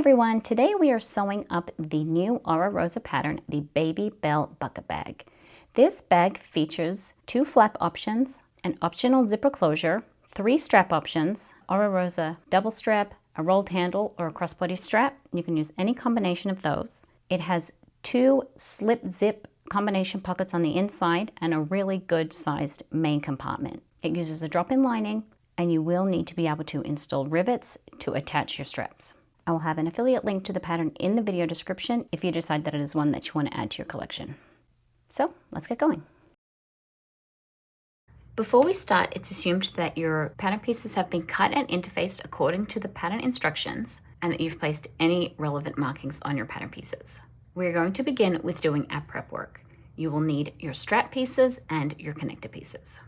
everyone, today we are sewing up the new Oro Rosa pattern, the Baby Belle Bucket Bag. This bag features 2 flap options, an optional zipper closure, 3 strap options, Oro Rosa double strap, a rolled handle, or a crossbody strap. You can use any combination of those. It has 2 slip zip combination pockets on the inside and a really good sized main compartment. It uses a drop-in lining, and you will need to be able to install rivets to attach your straps. I will have an affiliate link to the pattern in the video description if you decide that it is one that you want to add to your collection. So let's get going. Before we start, it's assumed that your pattern pieces have been cut and interfaced according to the pattern instructions and that you've placed any relevant markings on your pattern pieces. We're going to begin with doing our prep work. You will need your strap pieces and your connector pieces.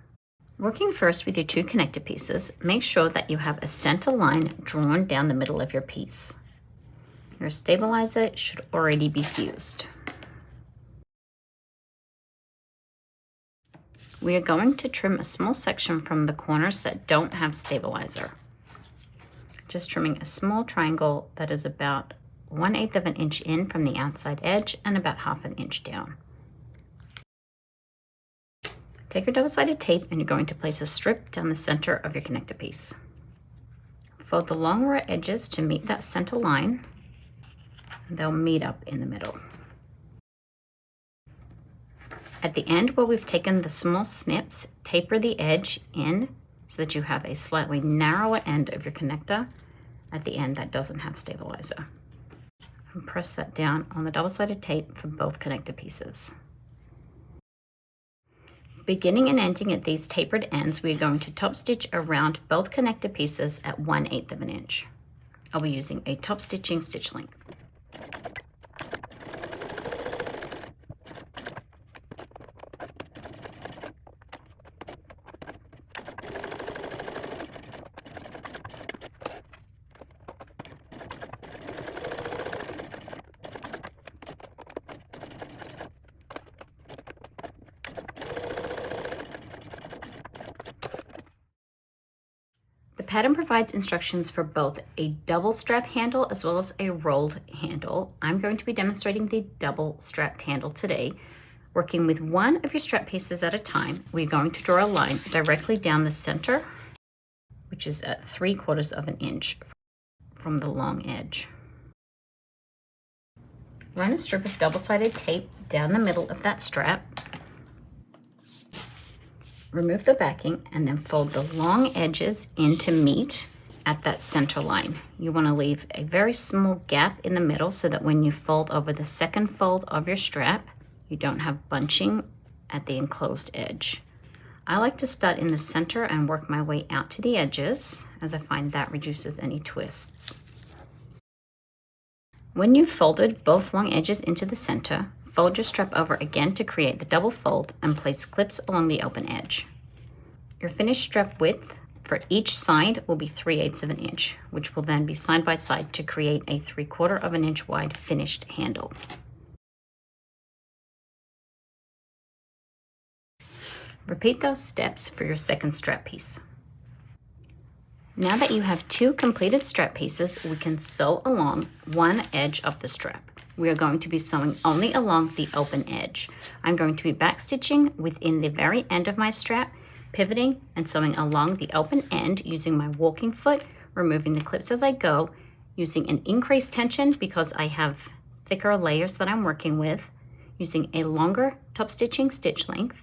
Working first with your 2 connector pieces, make sure that you have a center line drawn down the middle of your piece. Your stabilizer should already be fused. We are going to trim a small section from the corners that don't have stabilizer. Just trimming a small triangle that is about 1/8 of an inch in from the outside edge and about 1/2 an inch down. Take your double-sided tape and you're going to place a strip down the center of your connector piece. Fold the long raw edges to meet that center line. They'll meet up in the middle. At the end where we've taken the small snips, taper the edge in so that you have a slightly narrower end of your connector at the end that doesn't have stabilizer. And press that down on the double-sided tape for both connector pieces. Beginning and ending at these tapered ends, we are going to top stitch around both connector pieces at 1/8 of an inch. I'll be using a top stitching stitch length. The pattern provides instructions for both a double strap handle as well as a rolled handle. I'm going to be demonstrating the double strapped handle today. Working with one of your strap pieces at a time, we're going to draw a line directly down the center, which is at 3/4 of an inch from the long edge. Run a strip of double-sided tape down the middle of that strap. Remove the backing and then fold the long edges in to meet at that center line. You want to leave a very small gap in the middle so that when you fold over the second fold of your strap, you don't have bunching at the enclosed edge. I like to start in the center and work my way out to the edges, as I find that reduces any twists. When you've folded both long edges into the center, fold your strap over again to create the double fold and place clips along the open edge. Your finished strap width for each side will be 3/8 of an inch, which will then be side by side to create a 3/4 of an inch wide finished handle. Repeat those steps for your second strap piece. Now that you have 2 completed strap pieces, we can sew along one edge of the strap. We are going to be sewing only along the open edge. I'm going to be back stitching within the very end of my strap, pivoting and sewing along the open end using my walking foot, removing the clips as I go, using an increased tension because I have thicker layers that I'm working with, using a longer top stitching stitch length,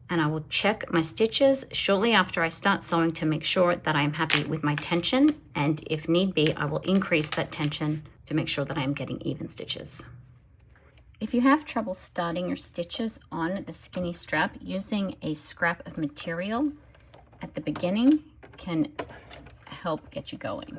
and I will check my stitches shortly after I start sewing to make sure that I am happy with my tension, and if need be, I will increase that tension to make sure that I am getting even stitches. If you have trouble starting your stitches on the skinny strap, using a scrap of material at the beginning can help get you going.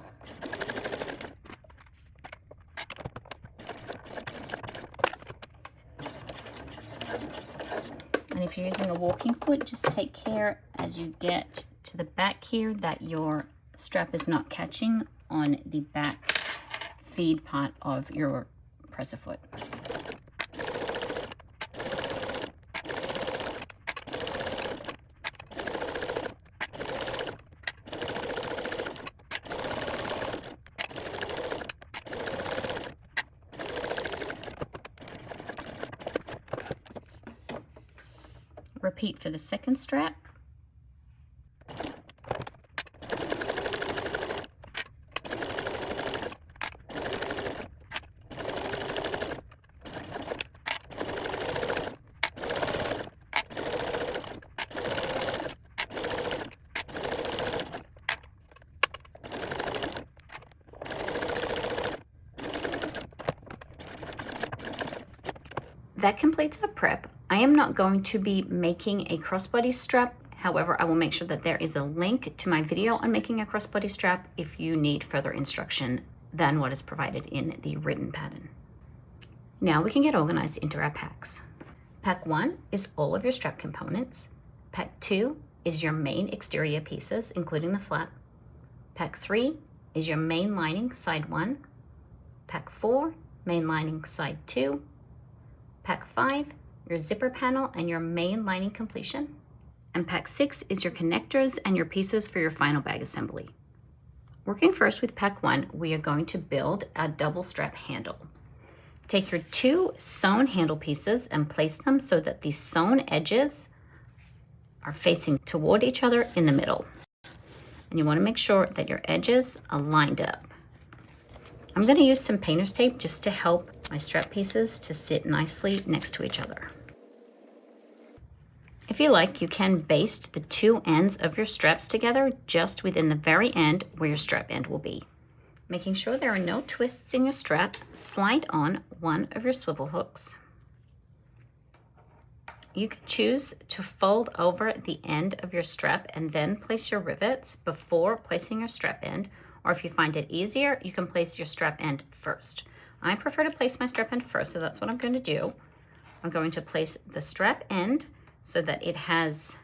And if you're using a walking foot, just take care as you get to the back here that your strap is not catching on the back feed part of your presser foot. Repeat for the second strap. That completes our prep. I am not going to be making a crossbody strap. However, I will make sure that there is a link to my video on making a crossbody strap if you need further instruction than what is provided in the written pattern. Now we can get organized into our packs. Pack 1 is all of your strap components. Pack 2 is your main exterior pieces, including the flap. Pack 3 is your main lining, side 1. Pack 4, main lining, side 2. Pack 5, your zipper panel and your main lining completion. And pack 6 is your connectors and your pieces for your final bag assembly. Working first with pack 1, we are going to build a double strap handle. Take your 2 sewn handle pieces and place them so that the sewn edges are facing toward each other in the middle. And you want to make sure that your edges are lined up. I'm going to use some painter's tape just to help my strap pieces to sit nicely next to each other. If you like, you can baste the 2 ends of your straps together just within the very end where your strap end will be. Making sure there are no twists in your strap, slide on one of your swivel hooks. You can choose to fold over the end of your strap and then place your rivets before placing your strap end, or if you find it easier, you can place your strap end first. I prefer to place my strap end first, so that's what I'm going to do. I'm going to place the strap end so that it has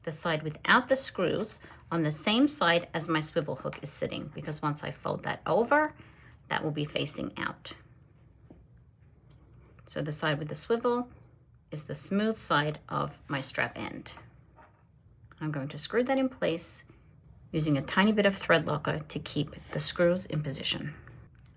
the side without the screws on the same side as my swivel hook is sitting, because once I fold that over, that will be facing out. So the side with the swivel is the smooth side of my strap end. I'm going to screw that in place using a tiny bit of thread locker to keep the screws in position.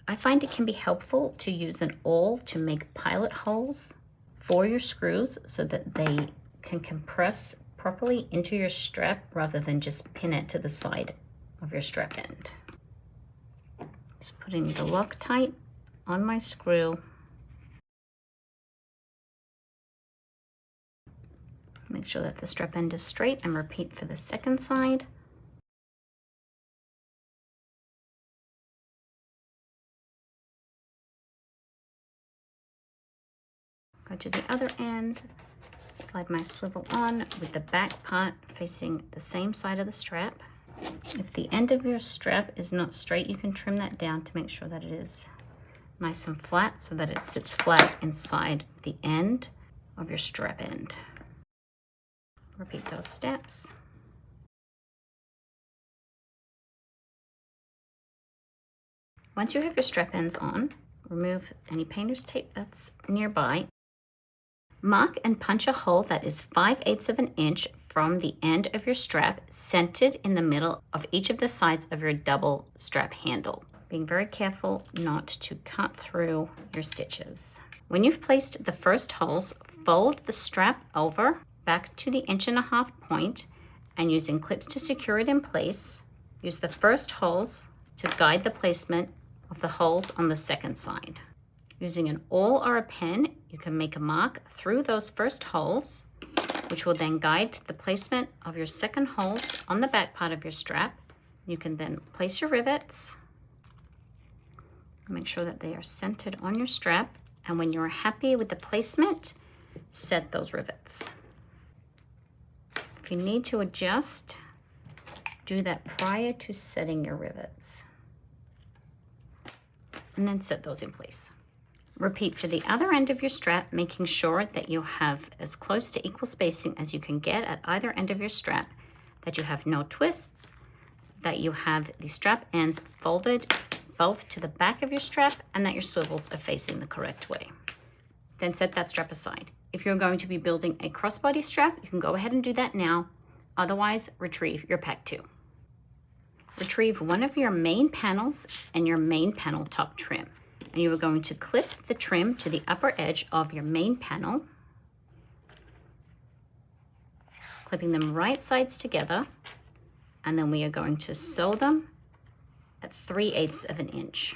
I find it can be helpful to use an awl to make pilot holes for your screws so that they can compress properly into your strap rather than just pin it to the side of your strap end. Just putting the Loctite on my screw. Make sure that the strap end is straight and repeat for the second side. Go to the other end, slide my swivel on with the back part facing the same side of the strap. If the end of your strap is not straight, you can trim that down to make sure that it is nice and flat so that it sits flat inside the end of your strap end. Repeat those steps. Once you have your strap ends on, remove any painter's tape that's nearby. Mark and punch a hole that is 5/8 of an inch from the end of your strap, centered in the middle of each of the sides of your double strap handle, being very careful not to cut through your stitches. When you've placed the first holes, fold the strap over back to the 1.5 inch point, and using clips to secure it in place, use the first holes to guide the placement of the holes on the second side. Using an awl or a pen, you can make a mark through those first holes, which will then guide the placement of your second holes on the back part of your strap. You can then place your rivets, make sure that they are centered on your strap, and when you're happy with the placement, set those rivets. If you need to adjust, do that prior to setting your rivets, and then set those in place. Repeat for the other end of your strap, making sure that you have as close to equal spacing as you can get at either end of your strap, that you have no twists, that you have the strap ends folded both to the back of your strap, and that your swivels are facing the correct way. Then set that strap aside. If you're going to be building a crossbody strap, you can go ahead and do that now. Otherwise, retrieve your pack 2. Retrieve one of your main panels and your main panel top trim. And you are going to clip the trim to the upper edge of your main panel. clipping them right sides together, and then we are going to sew them at 3/8 of an inch.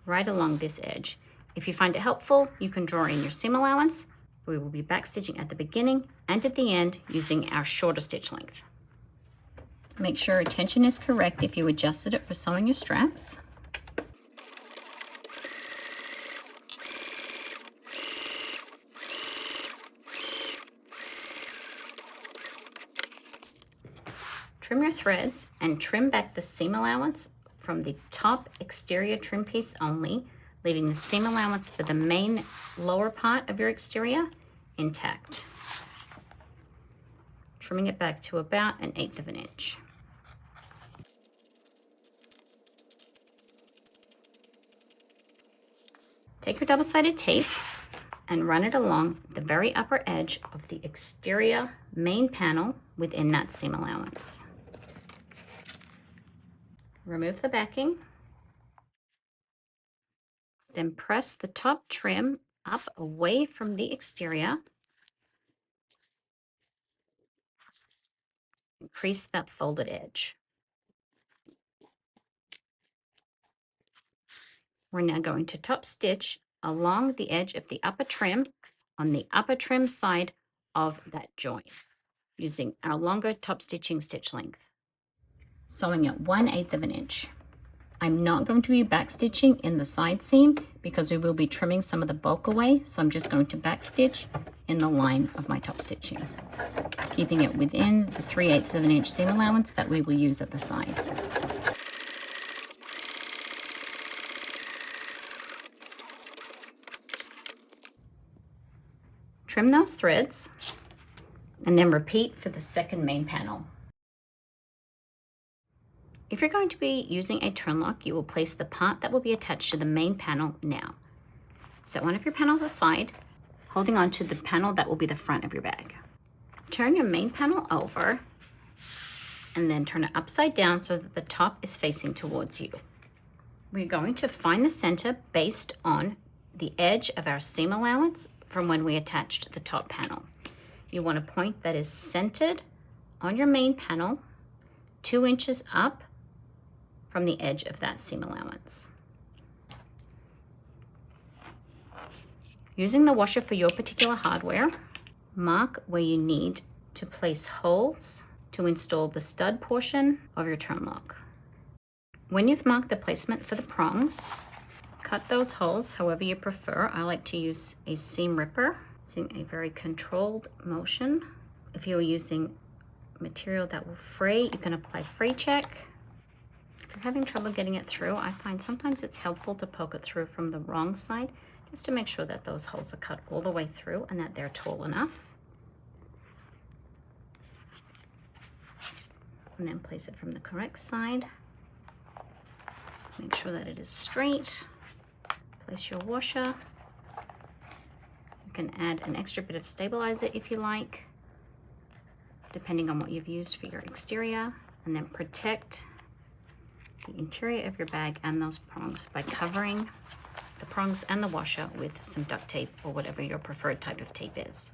Right along this edge. If you find it helpful, you can draw in your seam allowance. We will be backstitching at the beginning and at the end using our shorter stitch length. Make sure tension is correct if you adjusted it for sewing your straps. Trim your threads and trim back the seam allowance from the top exterior trim piece only, leaving the seam allowance for the main lower part of your exterior intact. Trimming it back to about 1/8 of an inch. Take your double-sided tape and run it along the very upper edge of the exterior main panel within that seam allowance. Remove the backing. Then press the top trim up away from the exterior. Increase that folded edge. We're now going to top stitch along the edge of the upper trim on the upper trim side of that joint using our longer top stitching stitch length. Sewing at 1/8 of an inch. I'm not going to be back stitching in the side seam because we will be trimming some of the bulk away, so I'm just going to back stitch in the line of my top stitching, keeping it within the 3/8 of an inch seam allowance that we will use at the side. Trim those threads and then repeat for the second main panel. If you're going to be using a turn lock, you will place the part that will be attached to the main panel now. Set one of your panels aside, holding on to the panel that will be the front of your bag. Turn your main panel over and then turn it upside down so that the top is facing towards you. We're going to find the center based on the edge of our seam allowance from when we attached the top panel. You want a point that is centered on your main panel, 2 inches up from the edge of that seam allowance. Using the washer for your particular hardware, mark where you need to place holes to install the stud portion of your turn lock. When you've marked the placement for the prongs, cut those holes however you prefer. I like to use a seam ripper, using a very controlled motion. If you're using material that will fray, you can apply fray check. If you're having trouble getting it through, I find sometimes it's helpful to poke it through from the wrong side, just to make sure that those holes are cut all the way through and that they're tall enough. And then place it from the correct side. Make sure that it is straight. Place your washer. You can add an extra bit of stabilizer if you like, depending on what you've used for your exterior, and then protect the interior of your bag and those prongs by covering the prongs and the washer with some duct tape or whatever your preferred type of tape is.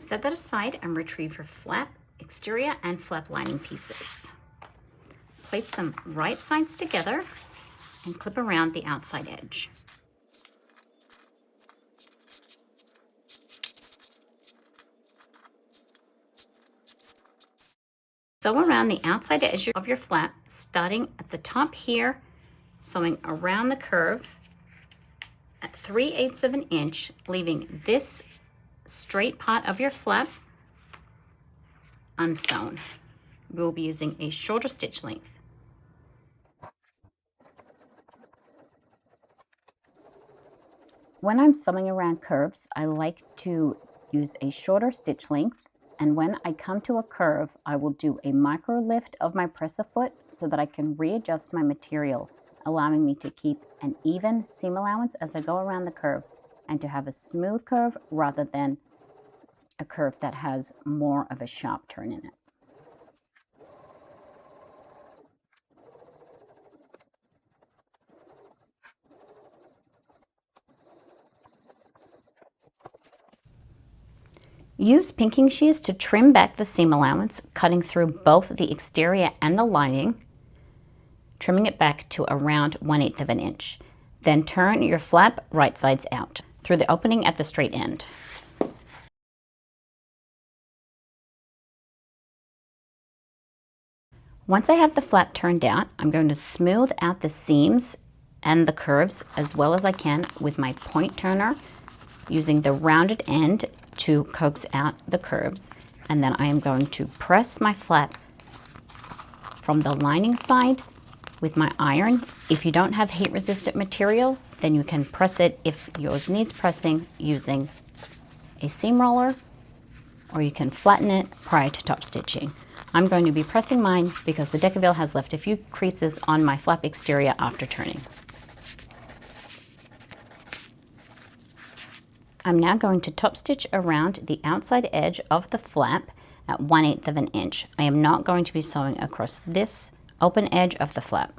Set that aside and retrieve your flap exterior and flap lining pieces. Place them right sides together and clip around the outside edge. Sew around the outside edge of your flap, starting at the top here, sewing around the curve at 3/8 of an inch, leaving this straight part of your flap unsewn. We will be using a shorter stitch length. When I'm sewing around curves, I like to use a shorter stitch length, and when I come to a curve, I will do a micro lift of my presser foot so that I can readjust my material, allowing me to keep an even seam allowance as I go around the curve and to have a smooth curve rather than a curve that has more of a sharp turn in it. Use pinking shears to trim back the seam allowance, cutting through both the exterior and the lining, trimming it back to around 1/8 of an inch. Then turn your flap right sides out through the opening at the straight end. Once I have the flap turned out, I'm going to smooth out the seams and the curves as well as I can with my point turner, using the rounded end to coax out the curves. And then I am going to press my flap from the lining side with my iron. If you don't have heat resistant material, then you can press it, if yours needs pressing, using a seam roller, or you can flatten it prior to top stitching. I'm going to be pressing mine because the Decaville has left a few creases on my flap exterior after turning. I'm now going to top stitch around the outside edge of the flap at 1/8 of an inch. I am not going to be sewing across this open edge of the flap.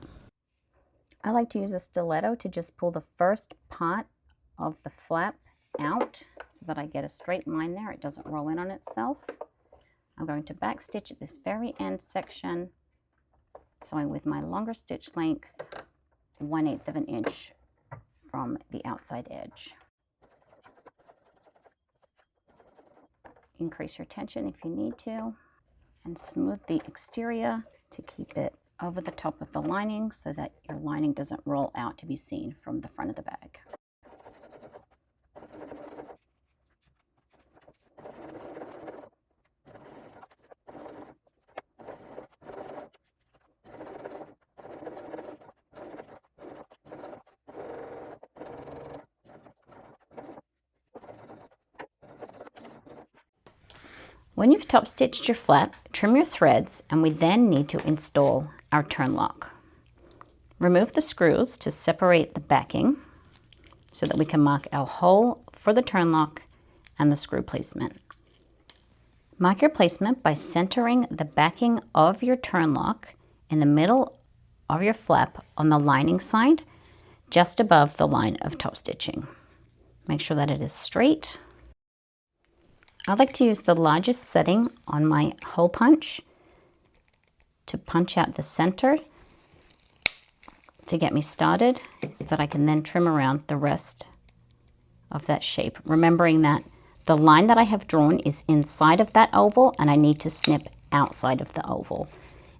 I like to use a stiletto to just pull the first part of the flap out so that I get a straight line there. It doesn't roll in on itself. I'm going to back stitch at this very end section, sewing with my longer stitch length, 1/8 of an inch from the outside edge. Increase your tension if you need to, and smooth the exterior to keep it over the top of the lining so that your lining doesn't roll out to be seen from the front of the bag. When you've top stitched your flap, trim your threads, and we then need to install our turn lock. Remove the screws to separate the backing so that we can mark our hole for the turn lock and the screw placement. Mark your placement by centering the backing of your turn lock in the middle of your flap on the lining side, just above the line of top stitching. Make sure that it is straight. I like to use the largest setting on my hole punch to punch out the center to get me started so that I can then trim around the rest of that shape. Remembering that the line that I have drawn is inside of that oval and I need to snip outside of the oval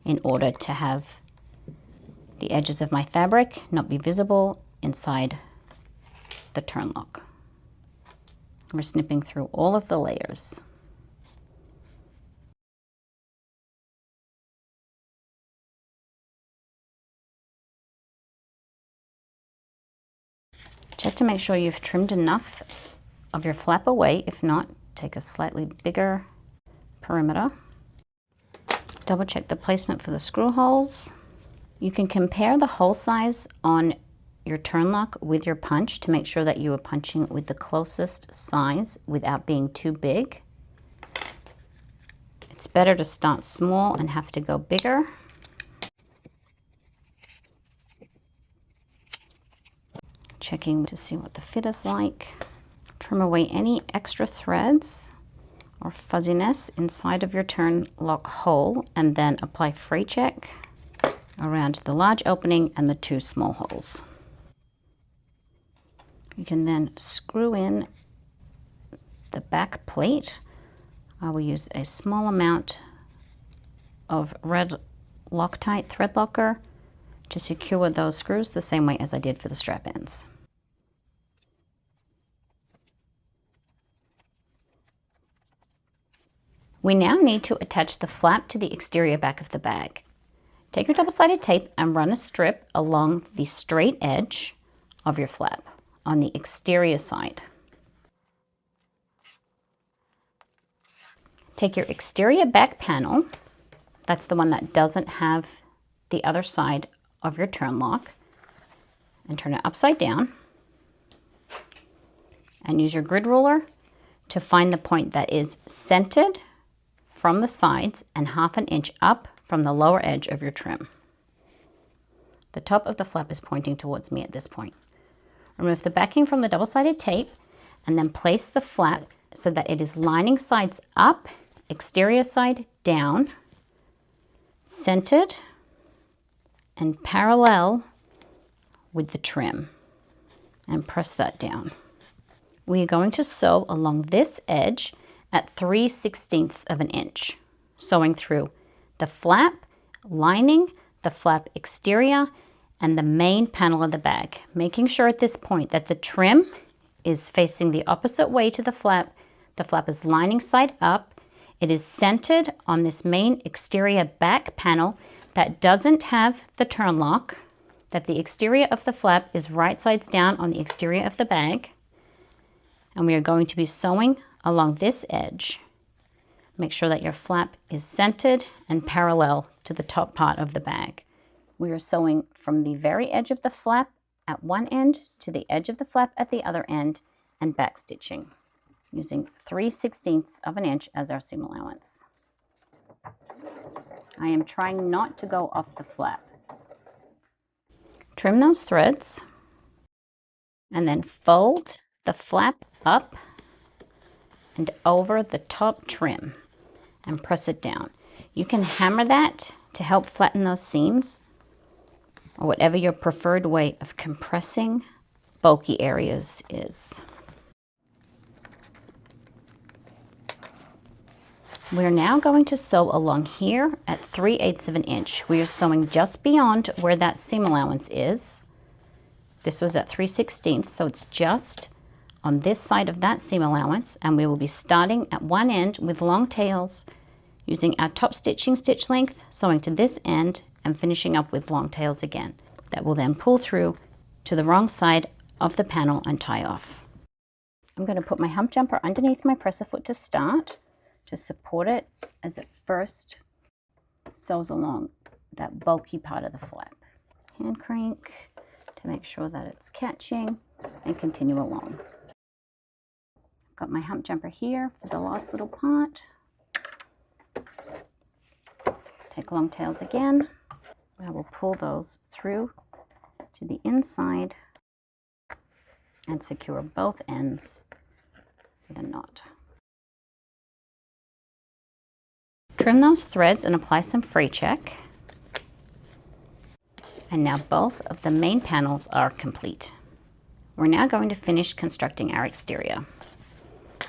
in order to have the edges of my fabric not be visible inside the turn lock. We're snipping through all of the layers. Check to make sure you've trimmed enough of your flap away. If not, take a slightly bigger perimeter. Double check the placement for the screw holes. You can compare the hole size on your turn lock with your punch to make sure that you are punching with the closest size without being too big. It's better to start small and have to go bigger. Checking to see what the fit is like. Trim away any extra threads or fuzziness inside of your turn lock hole, and then apply fray check around the large opening and the two small holes. You can then screw in the back plate. I will use a small amount of red Loctite thread locker to secure those screws the same way as I did for the strap ends. We now need to attach the flap to the exterior back of the bag. Take your double-sided tape and run a strip along the straight edge of your flap on the exterior side. Take your exterior back panel, that's the one that doesn't have the other side of your turn lock, and turn it upside down, and use your grid ruler to find the point that is centered from the sides and 1/2 inch up from the lower edge of your trim. The top of the flap is pointing towards me at this point. Remove the backing from the double-sided tape and then place the flap so that it is lining sides up, exterior side down, centered and parallel with the trim, and press that down. We are going to sew along this edge at 3/16 of an inch, sewing through the flap lining, the flap exterior, and the main panel of the bag, making sure at this point that the trim is facing the opposite way to the flap. The flap is lining side up. It is centered on this main exterior back panel that doesn't have the turn lock, that the exterior of the flap is right sides down on the exterior of the bag. And we are going to be sewing along this edge. Make sure that your flap is centered and parallel to the top part of the bag. We are sewing from the very edge of the flap at one end to the edge of the flap at the other end and back stitching, using 3/16 of an inch as our seam allowance. I am trying not to go off the flap. Trim those threads and then fold the flap up and over the top trim and press it down. You can hammer that to help flatten those seams, or whatever your preferred way of compressing bulky areas is. We're now going to sew along here at 3/8 of an inch. We are sewing just beyond where that seam allowance is. This was at 3/16, so it's just on this side of that seam allowance, and we will be starting at one end with long tails, using our top stitching stitch length, sewing to this end, and finishing up with long tails again. That will then pull through to the wrong side of the panel and tie off. I'm going to put my hump jumper underneath my presser foot to start, to support it as it first sews along that bulky part of the flap. Hand crank to make sure that it's catching and continue along. Got my hump jumper here for the last little part. Take long tails again. I will pull those through to the inside and secure both ends with a knot. Trim those threads and apply some fray check. And now both of the main panels are complete. We're now going to finish constructing our exterior.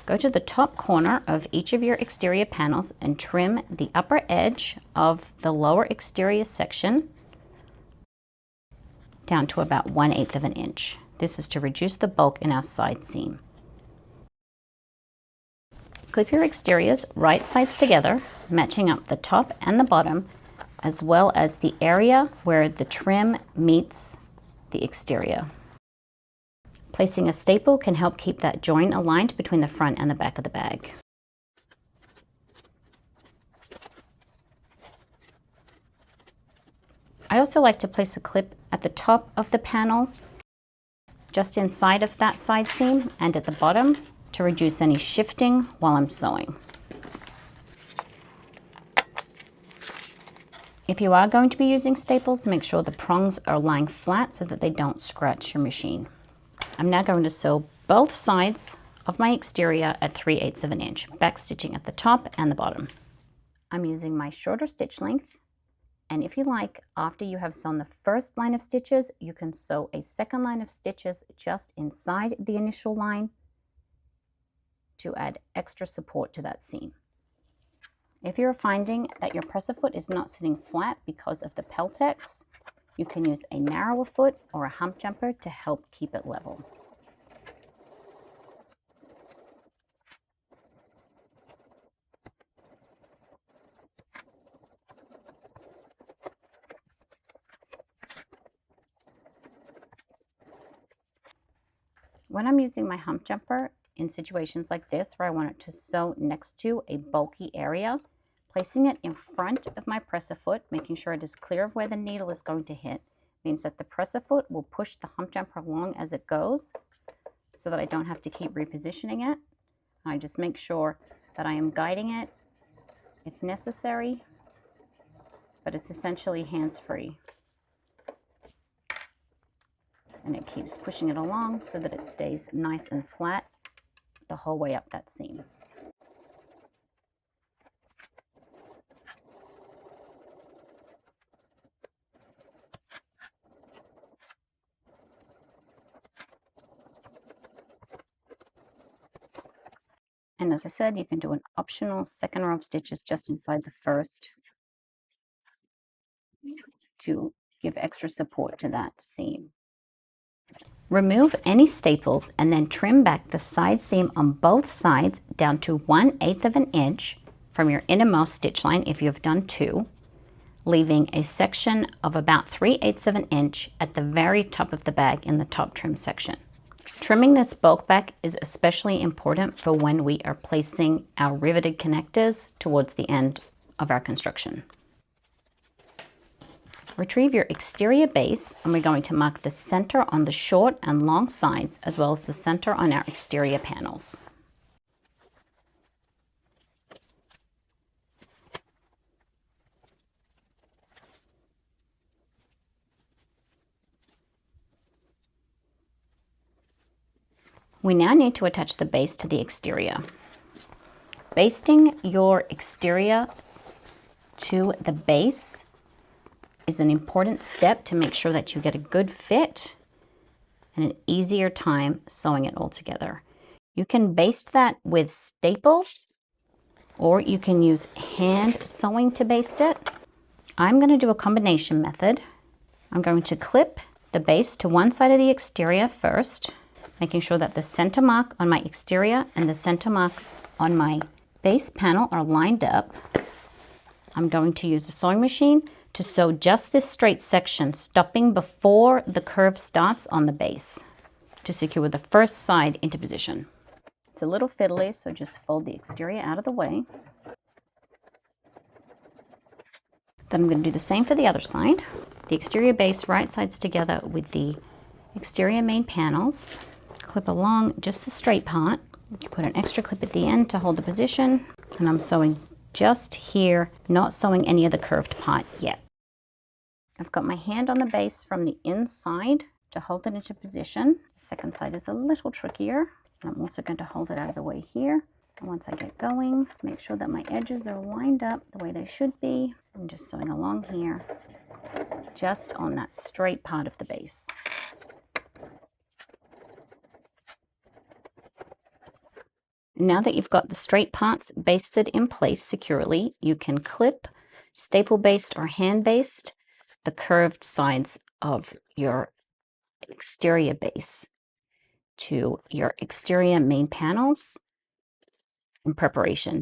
Go to the top corner of each of your exterior panels and trim the upper edge of the lower exterior section down to about 1/8 of an inch. This is to reduce the bulk in our side seam. Clip your exteriors right sides together, matching up the top and the bottom, as well as the area where the trim meets the exterior. Placing a staple can help keep that joint aligned between the front and the back of the bag. I also like to place a clip at the top of the panel, just inside of that side seam and at the bottom, to reduce any shifting while I'm sewing. If you are going to be using staples, make sure the prongs are lying flat so that they don't scratch your machine. I'm now going to sew both sides of my exterior at 3/8 of an inch, back stitching at the top and the bottom. I'm using my shorter stitch length, and if you like, after you have sewn the first line of stitches, you can sew a second line of stitches just inside the initial line to add extra support to that seam. If you're finding that your presser foot is not sitting flat because of the Peltex, you can use a narrower foot or a hump jumper to help keep it level. When I'm using my hump jumper in situations like this where I want it to sew next to a bulky area, placing it in front of my presser foot, making sure it is clear of where the needle is going to hit, means that the presser foot will push the hump jumper along as it goes so that I don't have to keep repositioning it. I just make sure that I am guiding it if necessary, but it's essentially hands-free. And it keeps pushing it along so that it stays nice and flat the whole way up that seam. And as I said, you can do an optional second row of stitches just inside the first to give extra support to that seam. Remove any staples and then trim back the side seam on both sides down to 1/8 of an inch from your innermost stitch line if you've done 2, leaving a section of about 3/8 of an inch at the very top of the bag in the top trim section. Trimming this bulk back is especially important for when we are placing our riveted connectors towards the end of our construction. Retrieve your exterior base and we're going to mark the center on the short and long sides as well as the center on our exterior panels. We now need to attach the base to the exterior. Basting your exterior to the base is an important step to make sure that you get a good fit and an easier time sewing it all together. You can baste that with staples or you can use hand sewing to baste it. I'm going to do a combination method. I'm going to clip the base to one side of the exterior first, making sure that the center mark on my exterior and the center mark on my base panel are lined up. I'm going to use a sewing machine to sew just this straight section, stopping before the curve starts on the base to secure the first side into position. It's a little fiddly, so just fold the exterior out of the way. Then I'm going to do the same for the other side. The exterior base right sides together with the exterior main panels. Clip along just the straight part. You put an extra clip at the end to hold the position. And I'm sewing just here, not sewing any of the curved part yet. I've got my hand on the base from the inside to hold it into position. The second side is a little trickier. I'm also going to hold it out of the way here. And once I get going, make sure that my edges are lined up the way they should be. I'm just sewing along here, just on that straight part of the base. Now that you've got the straight parts basted in place securely, you can clip, staple based or hand based the curved sides of your exterior base to your exterior main panels in preparation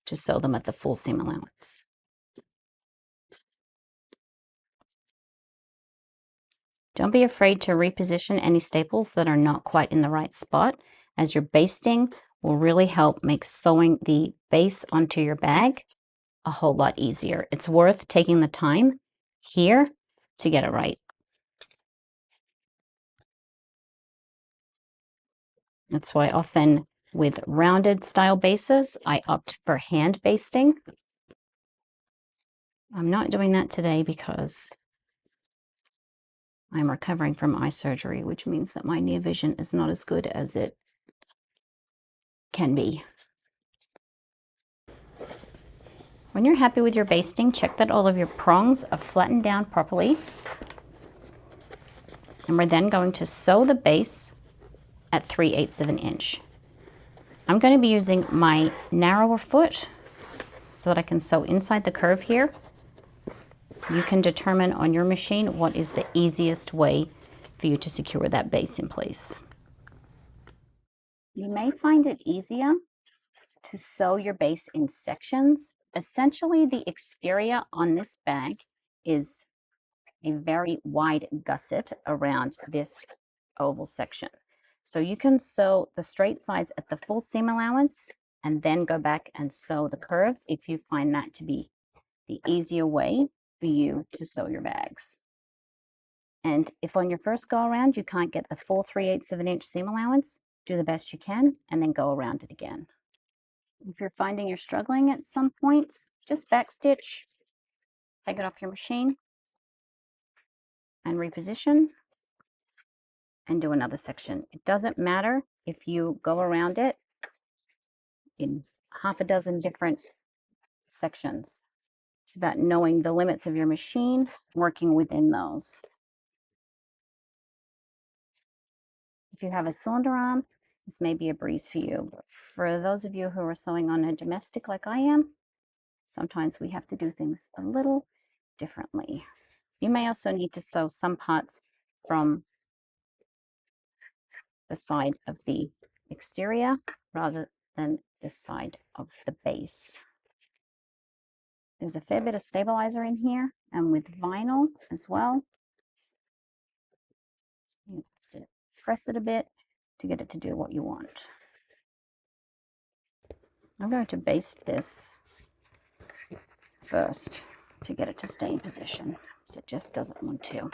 to sew them at the full seam allowance. Don't be afraid to reposition any staples that are not quite in the right spot, as your basting will really help make sewing the base onto your bag a whole lot easier. It's worth taking the time here to get it right. That's why often with rounded style bases, I opt for hand basting. I'm not doing that today because I'm recovering from eye surgery, which means that my near vision is not as good as it can be. When you're happy with your basting, check that all of your prongs are flattened down properly. And we're then going to sew the base at 3/8 of an inch. I'm going to be using my narrower foot so that I can sew inside the curve here. You can determine on your machine what is the easiest way for you to secure that base in place. You may find it easier to sew your base in sections. Essentially, the exterior on this bag is a very wide gusset around this oval section. So you can sew the straight sides at the full seam allowance and then go back and sew the curves if you find that to be the easier way for you to sew your bags. And if on your first go around you can't get the full 3/8 of an inch seam allowance, do the best you can and then go around it again. If you're finding you're struggling at some points, just backstitch, take it off your machine and reposition and do another section. It doesn't matter if you go around it in half a dozen different sections. It's about knowing the limits of your machine, working within those. If you have a cylinder arm, this may be a breeze for you. But for those of you who are sewing on a domestic like I am, sometimes we have to do things a little differently. You may also need to sew some parts from the side of the exterior rather than the side of the base. There's a fair bit of stabilizer in here, and with vinyl as well. You have to press it a bit to get it to do what you want. I'm going to baste this first to get it to stay in position, so it just doesn't want to.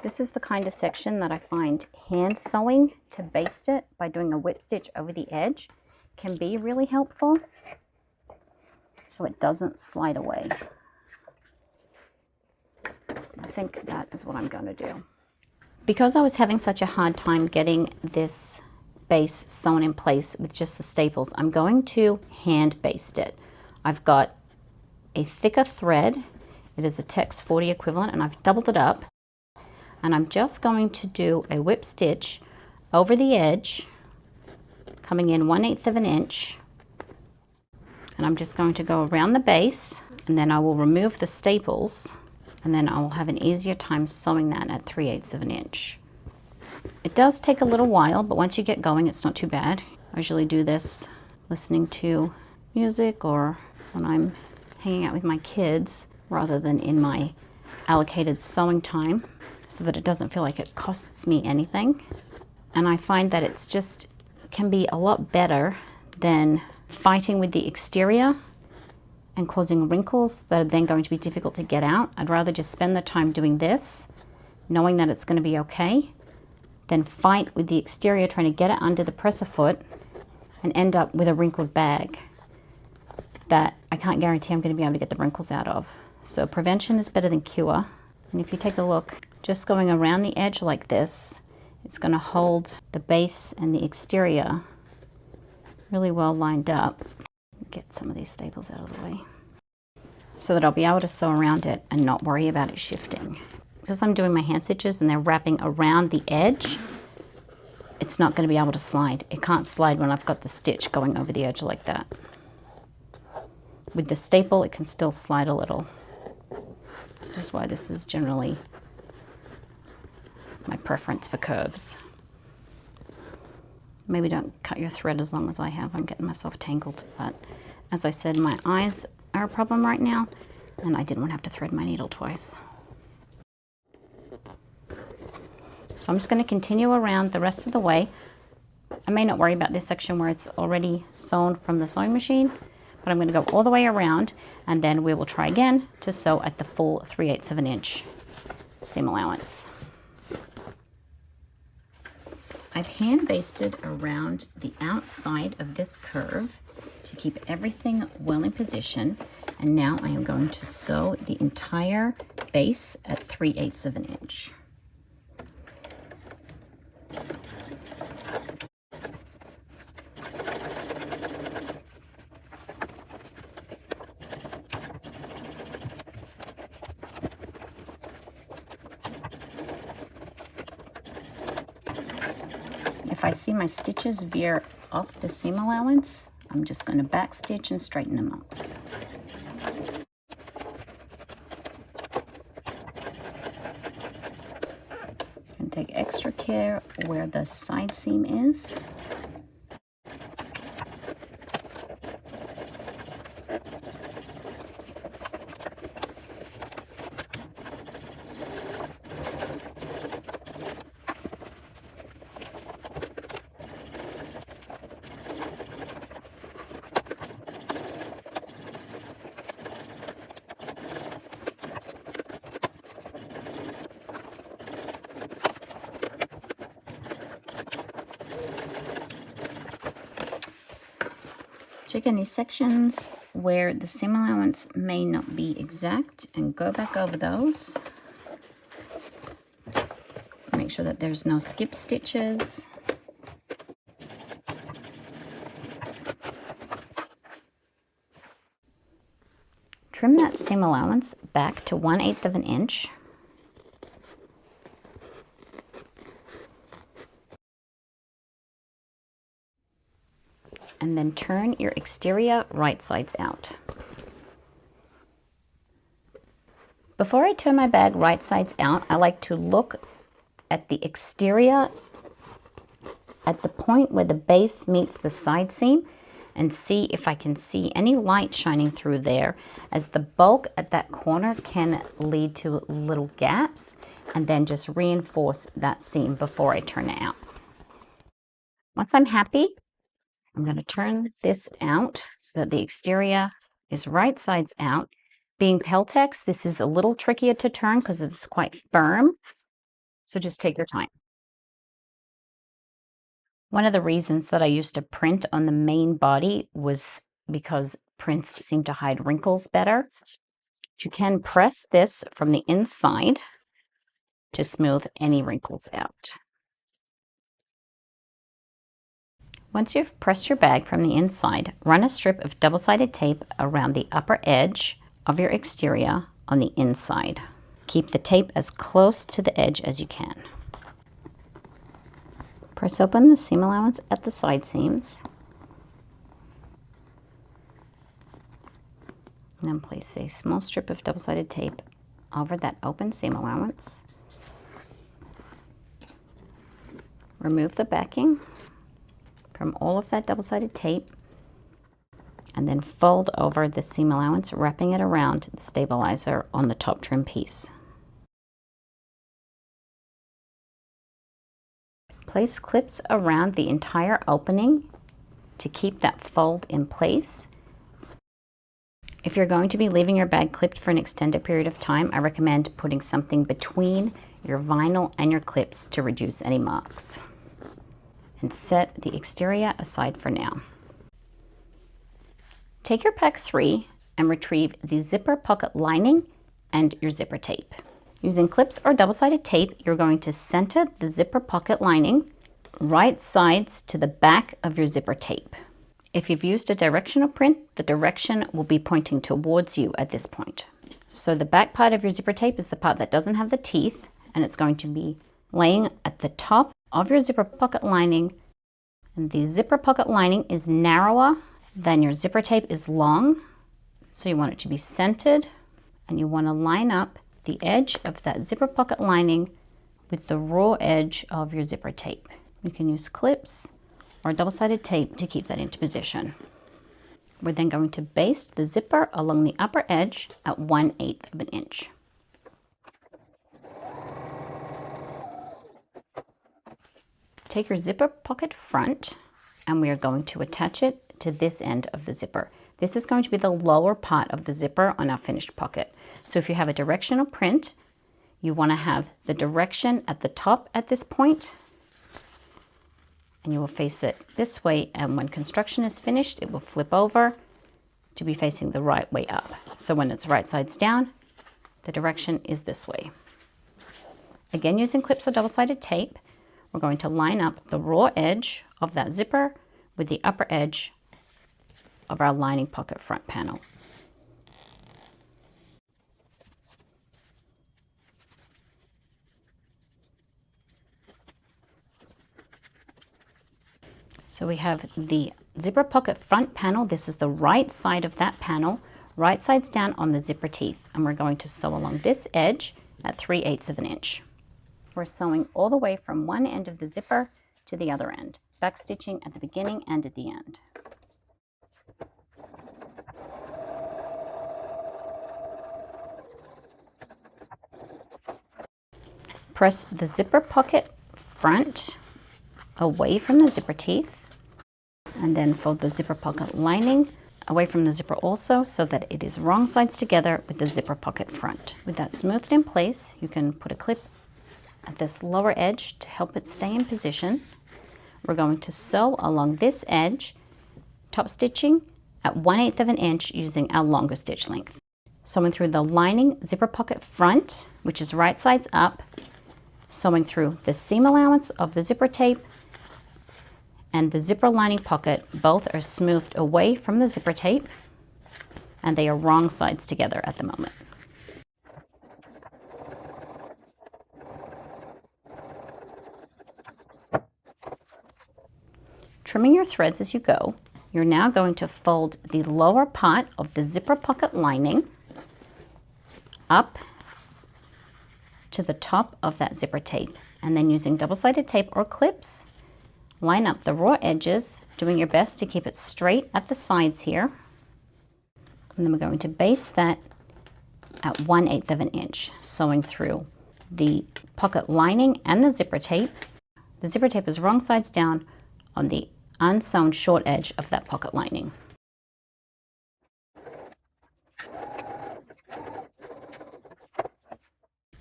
This is the kind of section that I find hand sewing to baste it by doing a whip stitch over the edge can be really helpful, so it doesn't slide away. I think that is what I'm going to do. Because I was having such a hard time getting this base sewn in place with just the staples, I'm going to hand baste it. I've got a thicker thread. It is a Tex 40 equivalent, and I've doubled it up. And I'm just going to do a whip stitch over the edge, coming in 1/8 of an inch. And I'm just going to go around the base, and then I will remove the staples, and then I will have an easier time sewing that at 3/8 of an inch. It does take a little while, but once you get going, it's not too bad. I usually do this listening to music or when I'm hanging out with my kids rather than in my allocated sewing time, so that it doesn't feel like it costs me anything. And I find that it's just can be a lot better than fighting with the exterior and causing wrinkles that are then going to be difficult to get out. I'd rather just spend the time doing this, knowing that it's going to be okay, than fight with the exterior trying to get it under the presser foot and end up with a wrinkled bag that I can't guarantee I'm going to be able to get the wrinkles out of. So prevention is better than cure. And if you take a look, just going around the edge like this, it's going to hold the base and the exterior really well lined up. Get some of these staples out of the way so that I'll be able to sew around it and not worry about it shifting. Because I'm doing my hand stitches and they're wrapping around the edge, it's not going to be able to slide. It can't slide when I've got the stitch going over the edge like that. With the staple, it can still slide a little. This is why this is generally my preference for curves. Maybe don't cut your thread as long as I have. I'm getting myself tangled, but as I said, my eyes are a problem right now, and I didn't want to have to thread my needle twice. So I'm just going to continue around the rest of the way. I may not worry about this section where it's already sewn from the sewing machine, but I'm going to go all the way around, and then we will try again to sew at the full 3/8 of an inch seam allowance. I've hand basted around the outside of this curve to keep everything well in position, and now I am going to sew the entire base at 3/8 of an inch. If I see my stitches veer off the seam allowance, I'm just going to back stitch and straighten them up. And take extra care where the side seam is. Check any sections where the seam allowance may not be exact and go back over those. Make sure that there's no skip stitches. Trim that seam allowance back to 1/8 of an inch. And then turn your exterior right sides out. Before I turn my bag right sides out, I like to look at the exterior at the point where the base meets the side seam and see if I can see any light shining through there, as the bulk at that corner can lead to little gaps, and then just reinforce that seam before I turn it out. Once I'm happy, I'm going to turn this out so that the exterior is right sides out. Being Peltex, this is a little trickier to turn because it's quite firm, so just take your time. One of the reasons that I used to print on the main body was because prints seem to hide wrinkles better. You can press this from the inside to smooth any wrinkles out. Once you've pressed your bag from the inside, run a strip of double-sided tape around the upper edge of your exterior on the inside. Keep the tape as close to the edge as you can. Press open the seam allowance at the side seams. And then place a small strip of double-sided tape over that open seam allowance. Remove the backing from all of that double-sided tape, and then fold over the seam allowance, wrapping it around the stabilizer on the top trim piece. Place clips around the entire opening to keep that fold in place. If you're going to be leaving your bag clipped for an extended period of time, I recommend putting something between your vinyl and your clips to reduce any marks. And set the exterior aside for now. Take your pack 3 and retrieve the zipper pocket lining and your zipper tape. Using clips or double-sided tape, you're going to center the zipper pocket lining right sides to the back of your zipper tape. If you've used a directional print, the direction will be pointing towards you at this point. So the back part of your zipper tape is the part that doesn't have the teeth, and it's going to be laying at the top of your zipper pocket lining, and the zipper pocket lining is narrower than your zipper tape is long, so you want it to be centered, and you want to line up the edge of that zipper pocket lining with the raw edge of your zipper tape. You can use clips or double-sided tape to keep that into position. We're then going to baste the zipper along the upper edge at 1/8 of an inch. Take your zipper pocket front, and we are going to attach it to this end of the zipper. This is going to be the lower part of the zipper on our finished pocket. So if you have a directional print, you want to have the direction at the top at this point, and you will face it this way, and when construction is finished, it will flip over to be facing the right way up. So when it's right sides down, the direction is this way. Again, using clips or double-sided tape, we're going to line up the raw edge of that zipper with the upper edge of our lining pocket front panel. So we have the zipper pocket front panel. This is the right side of that panel, right sides down on the zipper teeth. And we're going to sew along this edge at 3/8 of an inch. We're sewing all the way from one end of the zipper to the other end, back stitching at the beginning and at the end. Press the zipper pocket front away from the zipper teeth, and then fold the zipper pocket lining away from the zipper also, so that it is wrong sides together with the zipper pocket front. With that smoothed in place, you can put a clip at this lower edge to help it stay in position. We're going to sew along this edge, top stitching at 1/8 of an inch using our longer stitch length. Sewing through the lining zipper pocket front, which is right sides up, sewing through the seam allowance of the zipper tape and the zipper lining pocket. Both are smoothed away from the zipper tape, and they are wrong sides together at the moment. Trimming your threads as you go, you're now going to fold the lower part of the zipper pocket lining up to the top of that zipper tape, and then using double-sided tape or clips, line up the raw edges, doing your best to keep it straight at the sides here. And then we're going to baste that at 1/8 of an inch, sewing through the pocket lining and the zipper tape. The zipper tape is wrong sides down on the unsewn short edge of that pocket lining.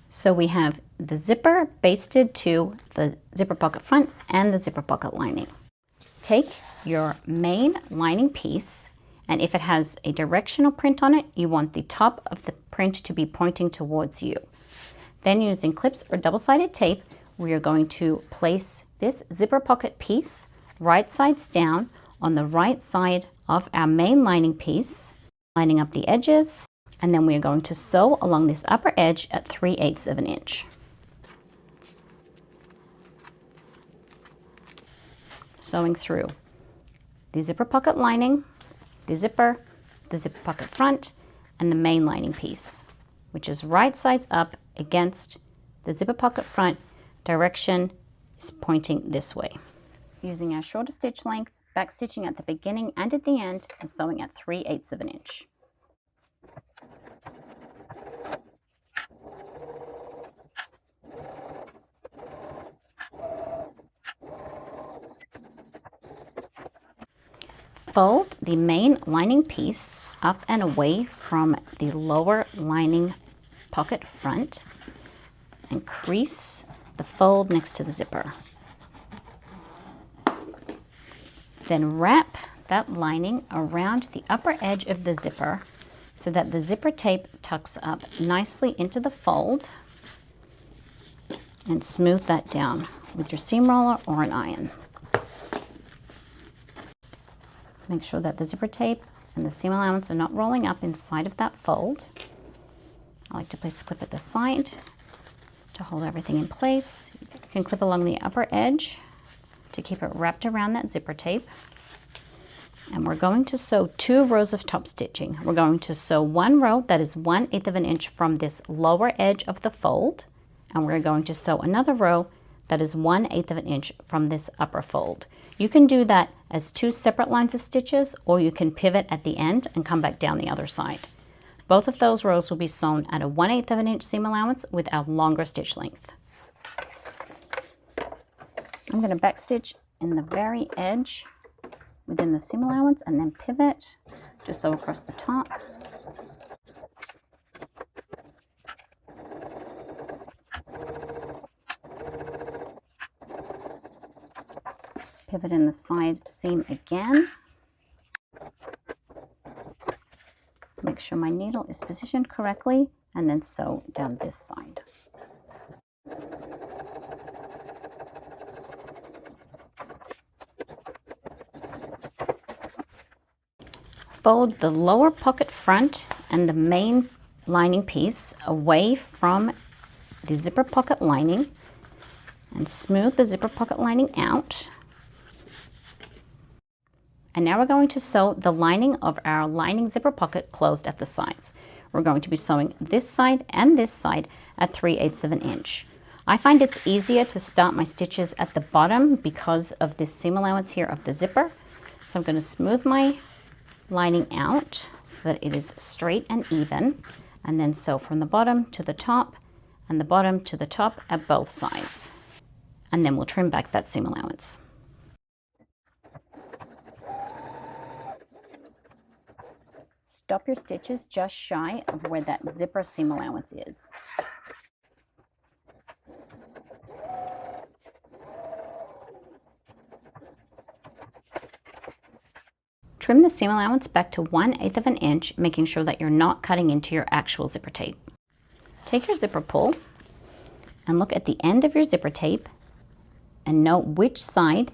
So we have the zipper basted to the zipper pocket front and the zipper pocket lining. Take your main lining piece, and if it has a directional print on it, you want the top of the print to be pointing towards you. Then using clips or double-sided tape, we are going to place this zipper pocket piece right sides down on the right side of our main lining piece, lining up the edges, and then we are going to sew along this upper edge at 3/8 of an inch. Sewing through the zipper pocket lining, the zipper pocket front, and the main lining piece, which is right sides up against the zipper pocket front. Direction is pointing this way. Using our shorter stitch length, back stitching at the beginning and at the end, and sewing at 3/8 of an inch. Fold the main lining piece up and away from the lower lining pocket front and crease the fold next to the zipper. Then wrap that lining around the upper edge of the zipper so that the zipper tape tucks up nicely into the fold, and smooth that down with your seam roller or an iron. Make sure that the zipper tape and the seam allowance are not rolling up inside of that fold. I like to place a clip at the side to hold everything in place. You can clip along the upper edge to keep it wrapped around that zipper tape. And we're going to sew 2 rows of top stitching. We're going to sew 1 row that is 1/8 of an inch from this lower edge of the fold, and we're going to sew another row that is 1/8 of an inch from this upper fold. You can do that as 2 separate lines of stitches, or you can pivot at the end and come back down the other side. Both of those rows will be sewn at a 1/8 of an inch seam allowance with our longer stitch length. I'm going to backstitch in the very edge within the seam allowance and then pivot, just sew across the top. Pivot in the side seam again. Make sure my needle is positioned correctly, and then sew down this side. Fold the lower pocket front and the main lining piece away from the zipper pocket lining and smooth the zipper pocket lining out. And now we're going to sew the lining of our lining zipper pocket closed at the sides. We're going to be sewing this side and this side at 3/8 of an inch. I find it's easier to start my stitches at the bottom because of this seam allowance here of the zipper. So I'm going to smooth my lining out so that it is straight and even, and then sew from the bottom to the top and the bottom to the top at both sides. And then we'll trim back that seam allowance. Stop your stitches just shy of where that zipper seam allowance is. Trim the seam allowance back to 1/8 of an inch, making sure that you're not cutting into your actual zipper tape. Take your zipper pull and look at the end of your zipper tape and note which side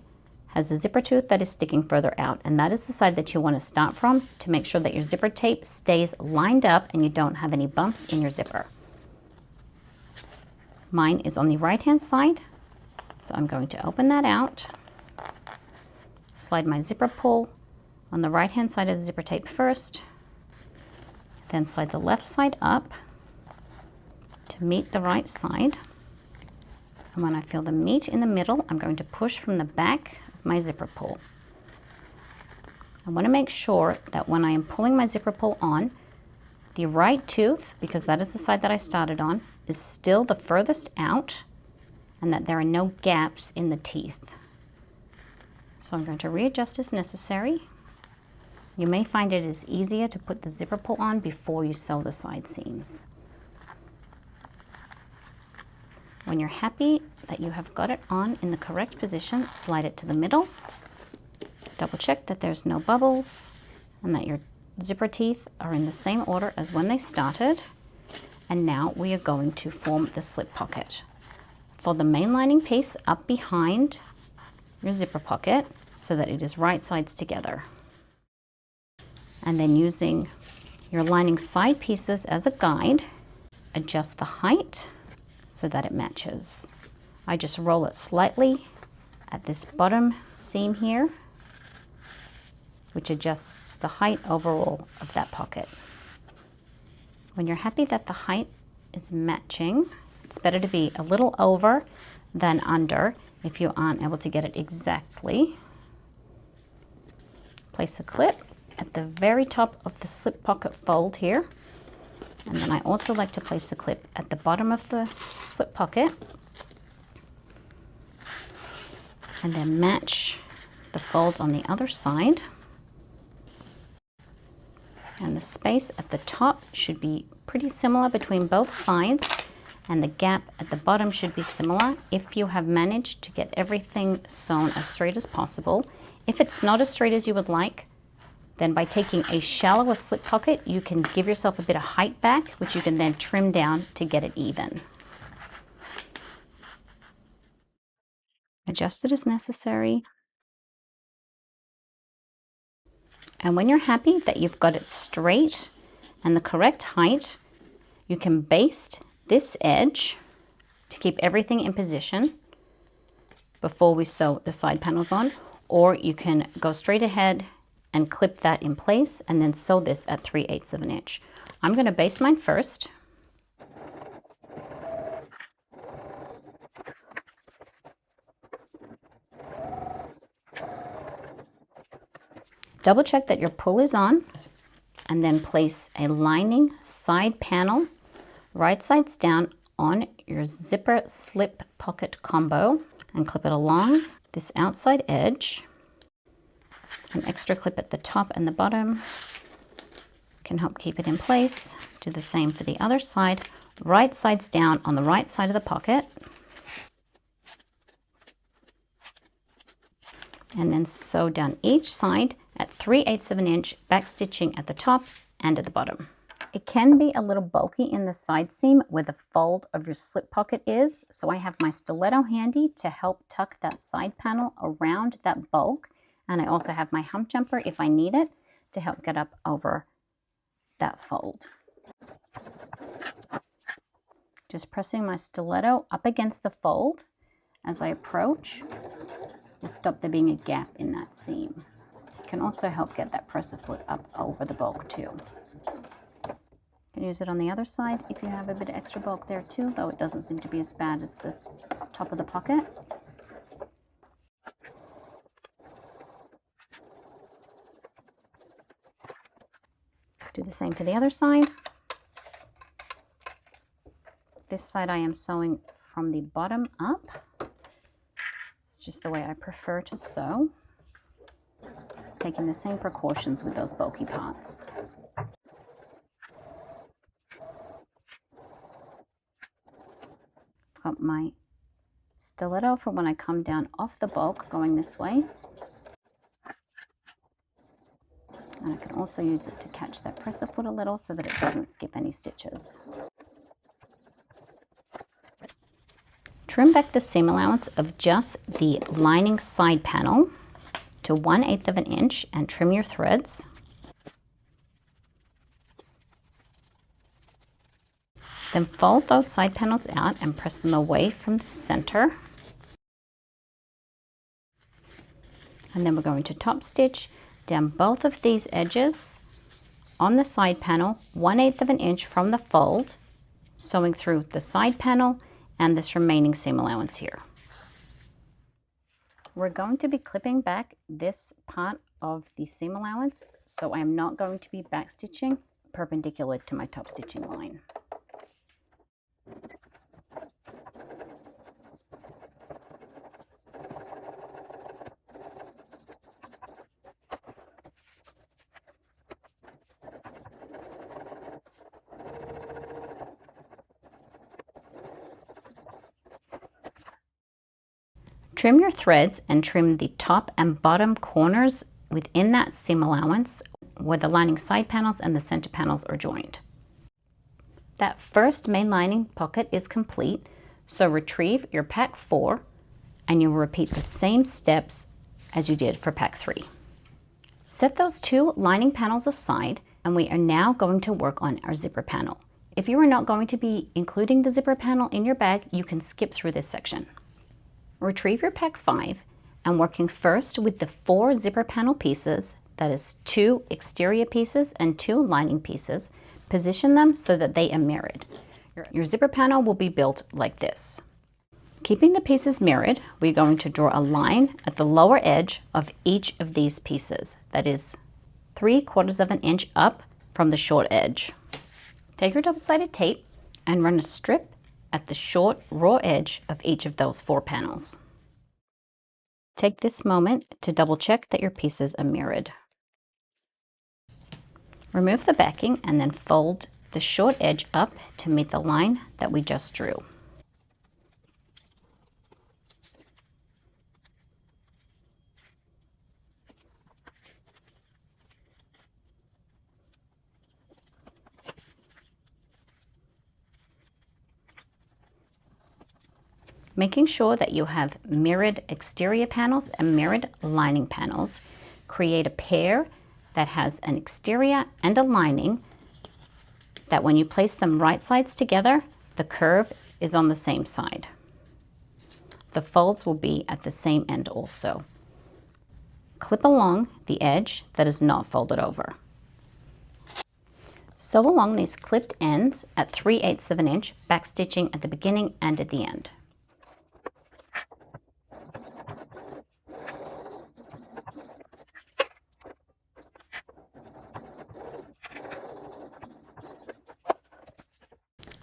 has a zipper tooth that is sticking further out, and that is the side that you want to start from to make sure that your zipper tape stays lined up and you don't have any bumps in your zipper. Mine is on the right-hand side, so I'm going to open that out, slide my zipper pull on the right-hand side of the zipper tape first, then slide the left side up to meet the right side. And when I feel the meat in the middle, I'm going to push from the back of my zipper pull. I want to make sure that when I am pulling my zipper pull on, the right tooth, because that is the side that I started on, is still the furthest out and that there are no gaps in the teeth. So I'm going to readjust as necessary. You may find it is easier to put the zipper pull on before you sew the side seams. When you're happy that you have got it on in the correct position, slide it to the middle. Double check that there's no bubbles and that your zipper teeth are in the same order as when they started. And now we are going to form the slip pocket. Fold the main lining piece up behind your zipper pocket so that it is right sides together. And then using your lining side pieces as a guide, adjust the height so that it matches. I just roll it slightly at this bottom seam here, which adjusts the height overall of that pocket. When you're happy that the height is matching, it's better to be a little over than under if you aren't able to get it exactly. Place a clip at the very top of the slip pocket fold here. And then I also like to place the clip at the bottom of the slip pocket. And then match the fold on the other side. And the space at the top should be pretty similar between both sides, and the gap at the bottom should be similar if you have managed to get everything sewn as straight as possible. If it's not as straight as you would like, then by taking a shallower slip pocket, you can give yourself a bit of height back, which you can then trim down to get it even. Adjust it as necessary. And when you're happy that you've got it straight and the correct height, you can baste this edge to keep everything in position before we sew the side panels on, or you can go straight ahead and clip that in place and then sew this at 3/8 of an inch. I'm going to baste mine first. Double check that your pull is on, and then place a lining side panel right sides down on your zipper slip pocket combo and clip it along this outside edge. An extra clip at the top and the bottom can help keep it in place. Do the same for the other side, right sides down on the right side of the pocket. And then sew down each side at 3/8 of an inch, back stitching at the top and at the bottom. It can be a little bulky in the side seam where the fold of your slip pocket is, so I have my stiletto handy to help tuck that side panel around that bulk, and I also have my hump jumper if I need it to help get up over that fold. Just pressing my stiletto up against the fold as I approach will stop there being a gap in that seam. It can also help get that presser foot up over the bulk too. You can use it on the other side if you have a bit of extra bulk there too, though it doesn't seem to be as bad as the top of the pocket. Do the same for the other side. This side I am sewing from the bottom up. It's just the way I prefer to sew, taking the same precautions with those bulky parts. Got my stiletto for when I come down off the bulk going this way. And I can also use it to catch that presser foot a little so that it doesn't skip any stitches. Trim back the seam allowance of just the lining side panel to 1/8 of an inch and trim your threads. Then fold those side panels out and press them away from the center. And then we're going to top stitch down both of these edges on the side panel 1/8 of an inch from the fold, sewing through the side panel and this remaining seam allowance here. We're going to be clipping back this part of the seam allowance, so I'm not going to be back stitching perpendicular to my top stitching line. Trim your threads and trim the top and bottom corners within that seam allowance where the lining side panels and the center panels are joined. That first main lining pocket is complete, so retrieve your pack 4 and you'll repeat the same steps as you did for pack 3. Set those 2 lining panels aside and we are now going to work on our zipper panel. If you are not going to be including the zipper panel in your bag, you can skip through this section. Retrieve your pack 5 and working first with the 4 zipper panel pieces, that is 2 exterior pieces and 2 lining pieces, position them so that they are mirrored. Your zipper panel will be built like this. Keeping the pieces mirrored, we're going to draw a line at the lower edge of each of these pieces, that is 3/4 of an inch up from the short edge. Take your double-sided tape and run a strip at the short raw edge of each of those 4 panels. Take this moment to double check that your pieces are mirrored. Remove the backing and then fold the short edge up to meet the line that we just drew. Making sure that you have mirrored exterior panels and mirrored lining panels, create a pair that has an exterior and a lining that when you place them right sides together, the curve is on the same side. The folds will be at the same end also. Clip along the edge that is not folded over. Sew along these clipped ends at 3/8 of an inch, backstitching at the beginning and at the end.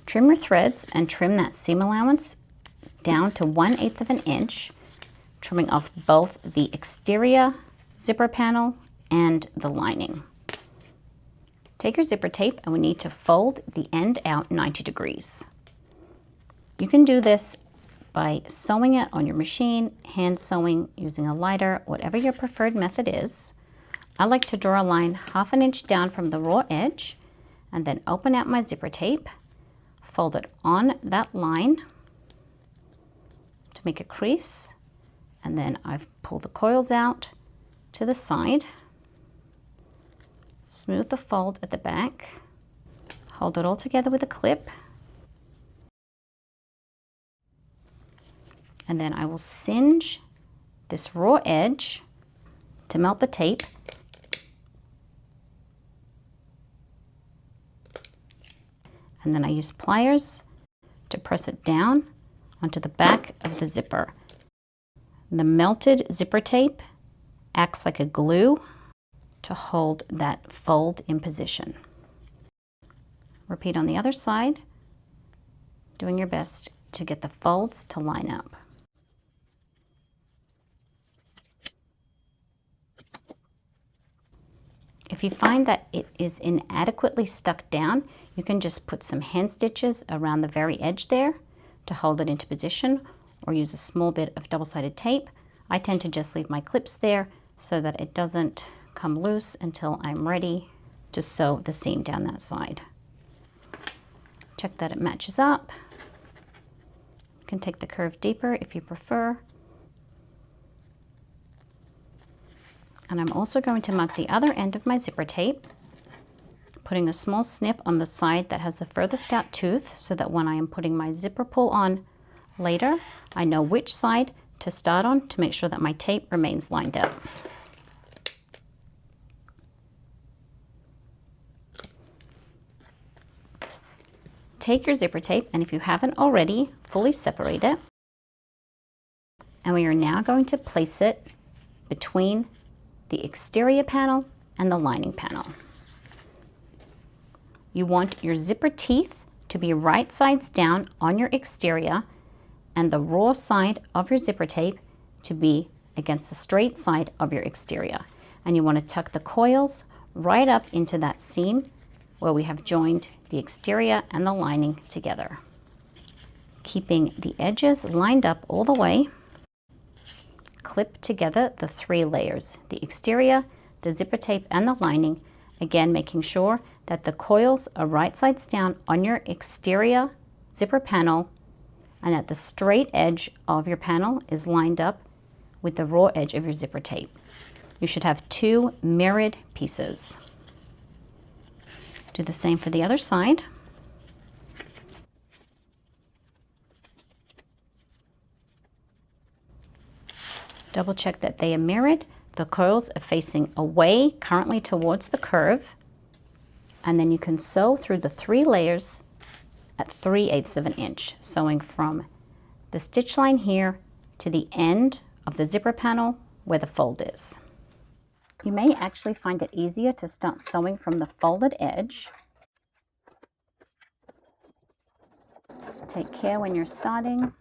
Trim your threads and trim that seam allowance down to 1/8 of an inch, trimming off both the exterior zipper panel and the lining. Take your zipper tape and we need to fold the end out 90 degrees. You can do this by sewing it on your machine, hand sewing, using a lighter, whatever your preferred method is. I like to draw a line 1/2 inch down from the raw edge and then open out my zipper tape, fold it on that line to make a crease, and then I've pulled the coils out to the side, smooth the fold at the back, hold it all together with a clip, and then I will singe this raw edge to melt the tape. And then I use pliers to press it down onto the back of the zipper. The melted zipper tape acts like a glue to hold that fold in position. Repeat on the other side, doing your best to get the folds to line up. If you find that it is inadequately stuck down, you can just put some hand stitches around the very edge there to hold it into position, or use a small bit of double-sided tape. I tend to just leave my clips there so that it doesn't come loose until I'm ready to sew the seam down that side. Check that it matches up. You can take the curve deeper if you prefer. And I'm also going to mark the other end of my zipper tape, putting a small snip on the side that has the furthest out tooth so that when I am putting my zipper pull on later, I know which side to start on to make sure that my tape remains lined up. Take your zipper tape, and if you haven't already, fully separate it. And we are now going to place it between the exterior panel and the lining panel. You want your zipper teeth to be right sides down on your exterior and the raw side of your zipper tape to be against the straight side of your exterior. And you want to tuck the coils right up into that seam where we have joined the exterior and the lining together. Keeping the edges lined up all the way, clip together the 3 layers, the exterior, the zipper tape, and the lining, again making sure that the coils are right sides down on your exterior zipper panel and that the straight edge of your panel is lined up with the raw edge of your zipper tape. You should have 2 mirrored pieces. Do the same for the other side. Double check that they are mirrored. The coils are facing away currently towards the curve, and then you can sew through the 3 layers at 3/8 of an inch, sewing from the stitch line here to the end of the zipper panel where the fold is. You may actually find it easier to start sewing from the folded edge. Take care when you're starting.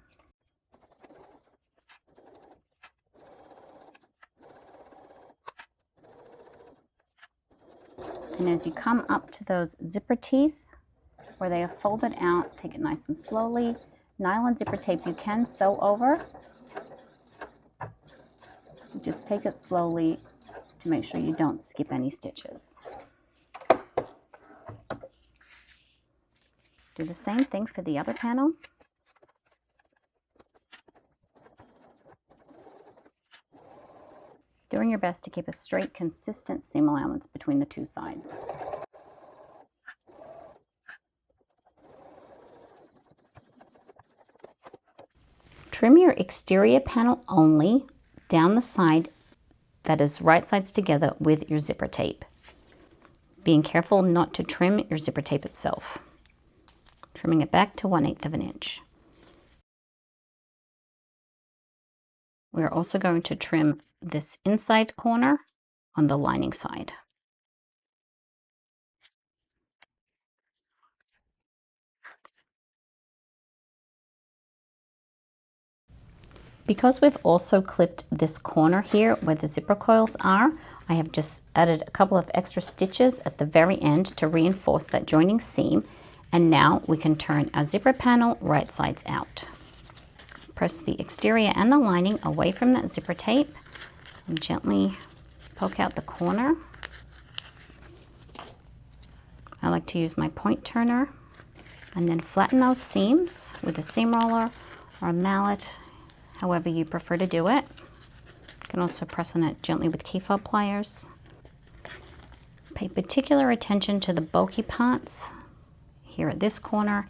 And as you come up to those zipper teeth where they are folded out, take it nice and slowly. Nylon zipper tape you can sew over. Just take it slowly to make sure you don't skip any stitches. Do the same thing for the other panel. Doing your best to keep a straight, consistent seam allowance between the 2 sides. Trim your exterior panel only down the side that is right sides together with your zipper tape. Being careful not to trim your zipper tape itself. Trimming it back to 1/8 of an inch. We are also going to trim this inside corner on the lining side. Because we've also clipped this corner here where the zipper coils are, I have just added a couple of extra stitches at the very end to reinforce that joining seam. And now we can turn our zipper panel right sides out. Press the exterior and the lining away from that zipper tape and gently poke out the corner. I like to use my point turner and then flatten those seams with a seam roller or a mallet, however you prefer to do it. You can also press on it gently with key fob pliers. Pay particular attention to the bulky parts here at this corner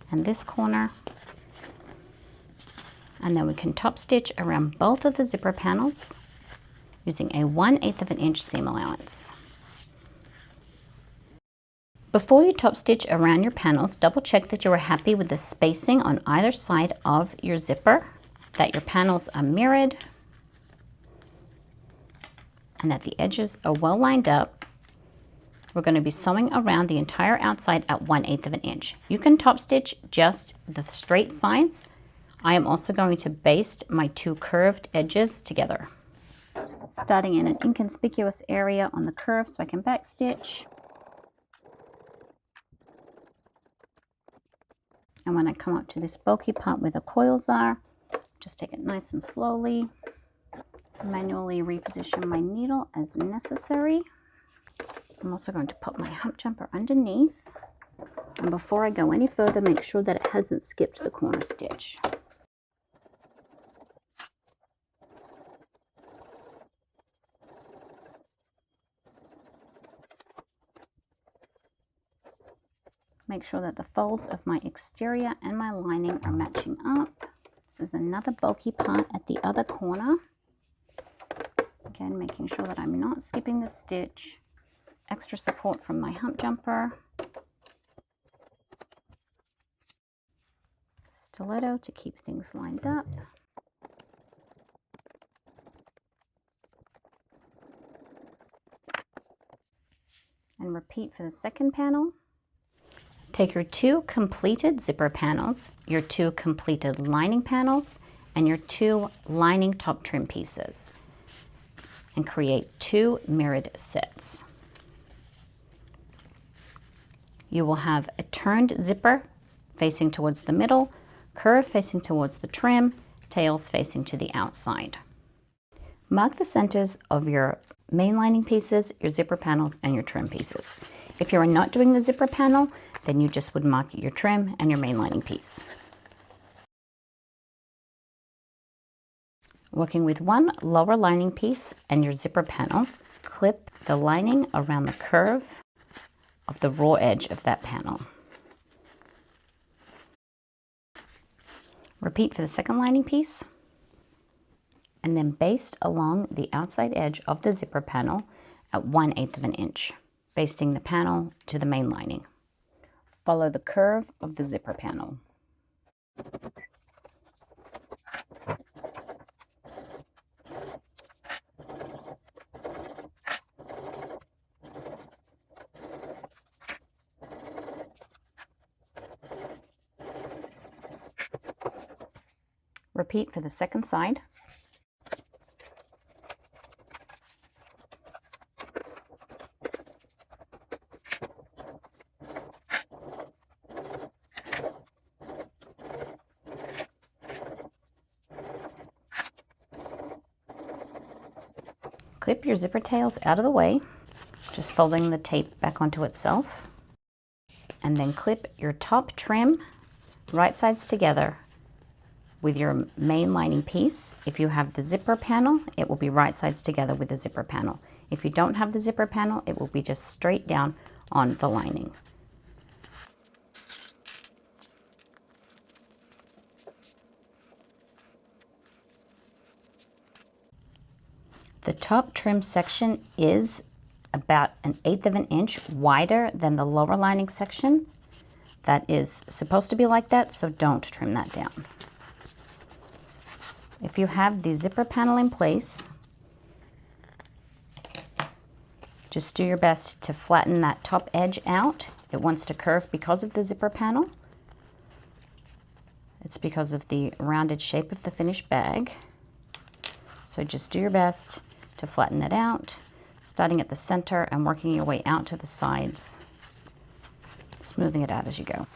and this corner. And then we can top stitch around both of the zipper panels using a 1/8 of an inch seam allowance. Before you top stitch around your panels, double check that you are happy with the spacing on either side of your zipper, that your panels are mirrored, and that the edges are well lined up. We're going to be sewing around the entire outside at 1/8 of an inch. You can top stitch just the straight sides. I am also going to baste my 2 curved edges together. Starting in an inconspicuous area on the curve so I can back stitch. And when I come up to this bulky part where the coils are, just take it nice and slowly. Manually reposition my needle as necessary. I'm also going to put my hump jumper underneath. And before I go any further, make sure that it hasn't skipped the corner stitch. Make sure that the folds of my exterior and my lining are matching up. This is another bulky part at the other corner. Again, making sure that I'm not skipping the stitch. Extra support from my hump jumper. Stiletto to keep things lined up. And repeat for the second panel. Take your 2 completed zipper panels, your 2 completed lining panels, and your 2 lining top trim pieces, and create 2 mirrored sets. You will have a turned zipper facing towards the middle, curve facing towards the trim, tails facing to the outside. Mark the centers of your main lining pieces, your zipper panels, and your trim pieces. If you are not doing the zipper panel, then you just would mark your trim and your main lining piece. Working with one lower lining piece and your zipper panel, clip the lining around the curve of the raw edge of that panel. Repeat for the second lining piece, and then baste along the outside edge of the zipper panel at 1/8 of an inch, basting the panel to the main lining. Follow the curve of the zipper panel. Repeat for the second side. Clip your zipper tails out of the way, just folding the tape back onto itself. And then clip your top trim right sides together with your main lining piece. If you have the zipper panel, it will be right sides together with the zipper panel. If you don't have the zipper panel, it will be just straight down on the lining. The top trim section is about 1/8 of an inch wider than the lower lining section. That is supposed to be like that, so don't trim that down. If you have the zipper panel in place, just do your best to flatten that top edge out. It wants to curve because of the zipper panel. It's because of the rounded shape of the finished bag. So just do your best to flatten it out, starting at the center and working your way out to the sides, smoothing it out as you go.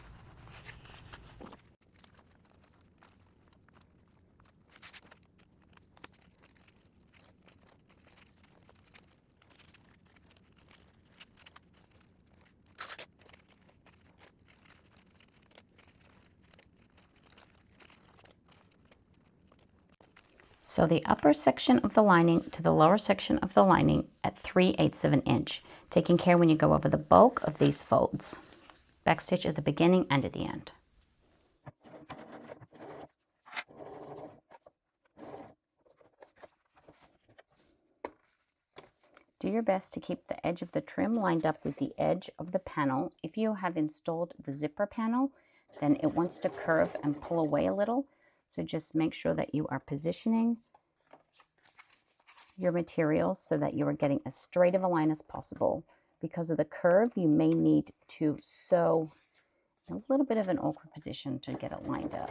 Sew the upper section of the lining to the lower section of the lining at 3/8 of an inch, taking care when you go over the bulk of these folds. Backstitch at the beginning and at the end. Do your best to keep the edge of the trim lined up with the edge of the panel. If you have installed the zipper panel, then it wants to curve and pull away a little. So just make sure that you are positioning your materials so that you are getting as straight of a line as possible. Because of the curve, you may need to sew in a little bit of an awkward position to get it lined up.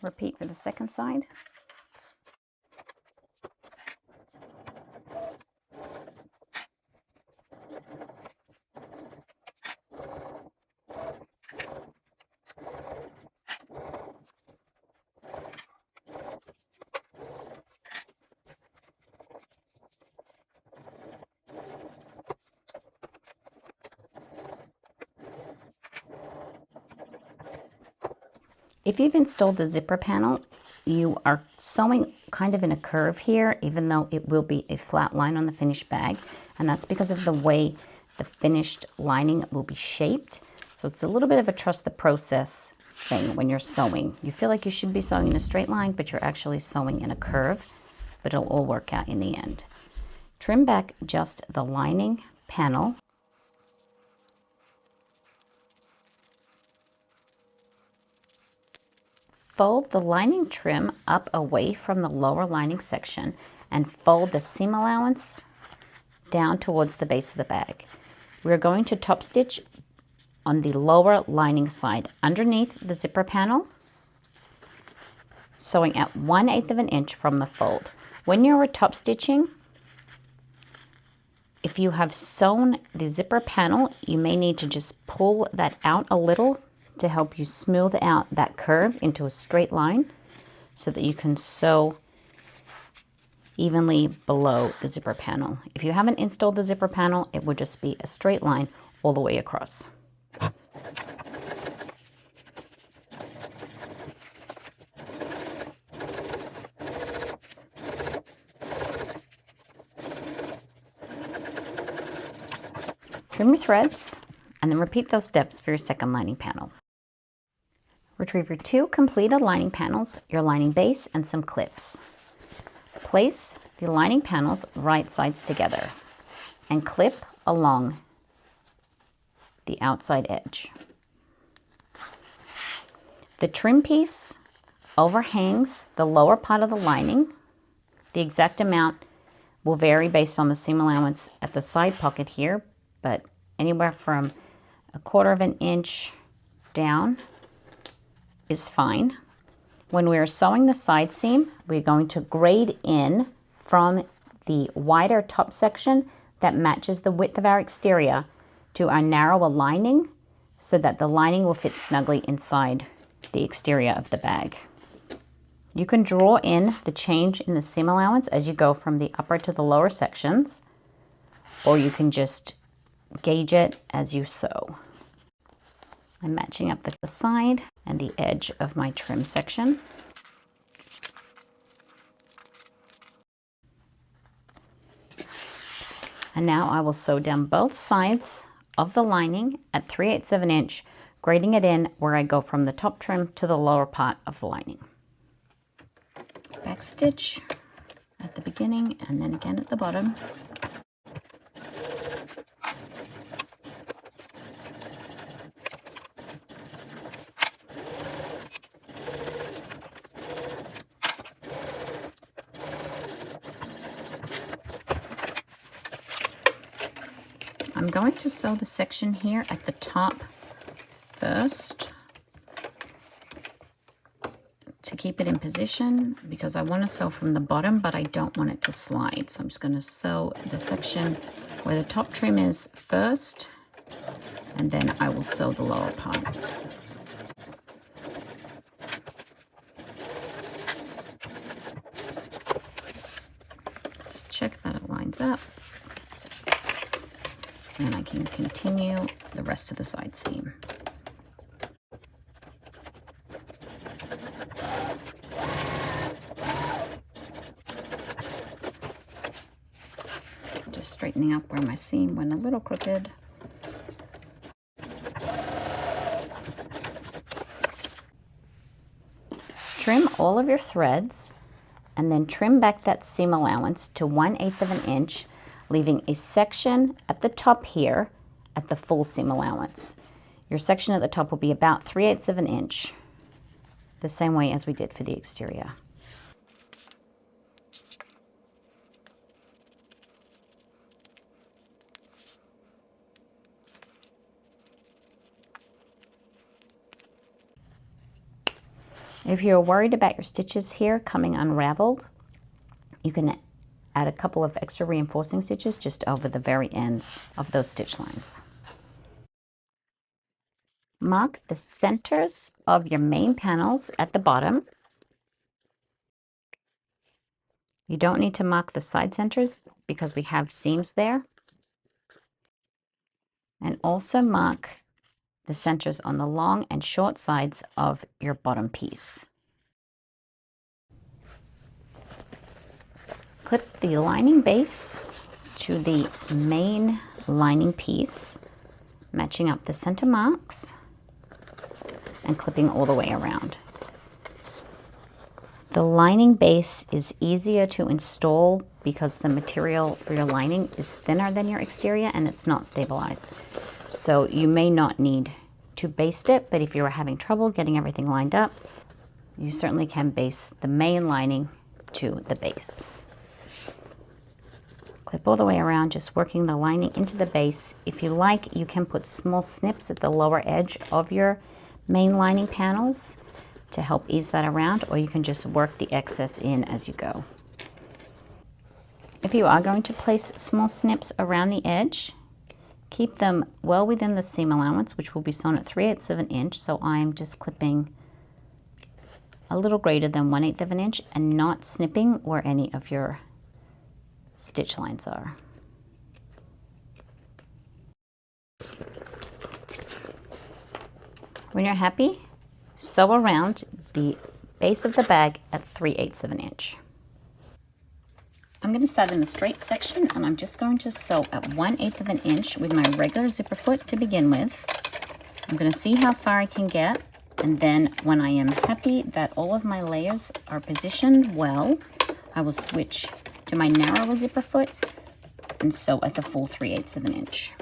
Repeat for the second side. If you've installed the zipper panel, you are sewing kind of in a curve here, even though it will be a flat line on the finished bag. And that's because of the way the finished lining will be shaped. So it's a little bit of a trust the process thing when you're sewing. You feel like you should be sewing in a straight line, but you're actually sewing in a curve, but it'll all work out in the end. Trim back just the lining panel. Fold the lining trim up away from the lower lining section and fold the seam allowance down towards the base of the bag. We're going to top stitch on the lower lining side underneath the zipper panel, sewing at 1/8 of an inch from the fold. When you're top stitching, if you have sewn the zipper panel, you may need to just pull that out a little to help you smooth out that curve into a straight line so that you can sew evenly below the zipper panel. If you haven't installed the zipper panel, it would just be a straight line all the way across. Trim your threads and then repeat those steps for your second lining panel. Retrieve your 2 completed lining panels, your lining base, and some clips. Place the lining panels right sides together and clip along the outside edge. The trim piece overhangs the lower part of the lining. The exact amount will vary based on the seam allowance at the side pocket here, but anywhere from 1/4 of an inch down is fine. When we're sewing the side seam, we're going to grade in from the wider top section that matches the width of our exterior to our narrower lining so that the lining will fit snugly inside the exterior of the bag. You can draw in the change in the seam allowance as you go from the upper to the lower sections, or you can just gauge it as you sew. I'm matching up the side and the edge of my trim section. And now I will sew down both sides of the lining at 3/8 of an inch, grading it in where I go from the top trim to the lower part of the lining. Back stitch at the beginning and then again at the bottom. I'm going to sew the section here at the top first to keep it in position because I want to sew from the bottom, but I don't want it to slide. So I'm just going to sew the section where the top trim is first, and then I will sew the lower part. Let's check that it lines up. And I can continue the rest of the side seam. Just straightening up where my seam went a little crooked. Trim all of your threads and then trim back that seam allowance to 1/8 of an inch, leaving a section at the top here at the full seam allowance. Your section at the top will be about 3/8 of an inch, the same way as we did for the exterior. If you're worried about your stitches here coming unraveled, you can add a couple of extra reinforcing stitches just over the very ends of those stitch lines. Mark the centers of your main panels at the bottom. You don't need to mark the side centers because we have seams there. And also mark the centers on the long and short sides of your bottom piece. Clip the lining base to the main lining piece, matching up the center marks and clipping all the way around. The lining base is easier to install because the material for your lining is thinner than your exterior and it's not stabilized. So you may not need to baste it, but if you are having trouble getting everything lined up, you certainly can baste the main lining to the base. Clip all the way around, just working the lining into the base. If you like, you can put small snips at the lower edge of your main lining panels to help ease that around, or you can just work the excess in as you go. If you are going to place small snips around the edge, keep them well within the seam allowance, which will be sewn at 3/8 of an inch. So I'm just clipping a little greater than 1/8 of an inch and not snipping where any of your stitch lines are. When you're happy, sew around the base of the bag at 3/8 of an inch. I'm going to start in the straight section, and I'm just going to sew at 1/8 of an inch with my regular zipper foot to begin with. I'm going to see how far I can get, and then when I am happy that all of my layers are positioned well, I will switch to my narrower zipper foot and sew at the full 3/8 of an inch.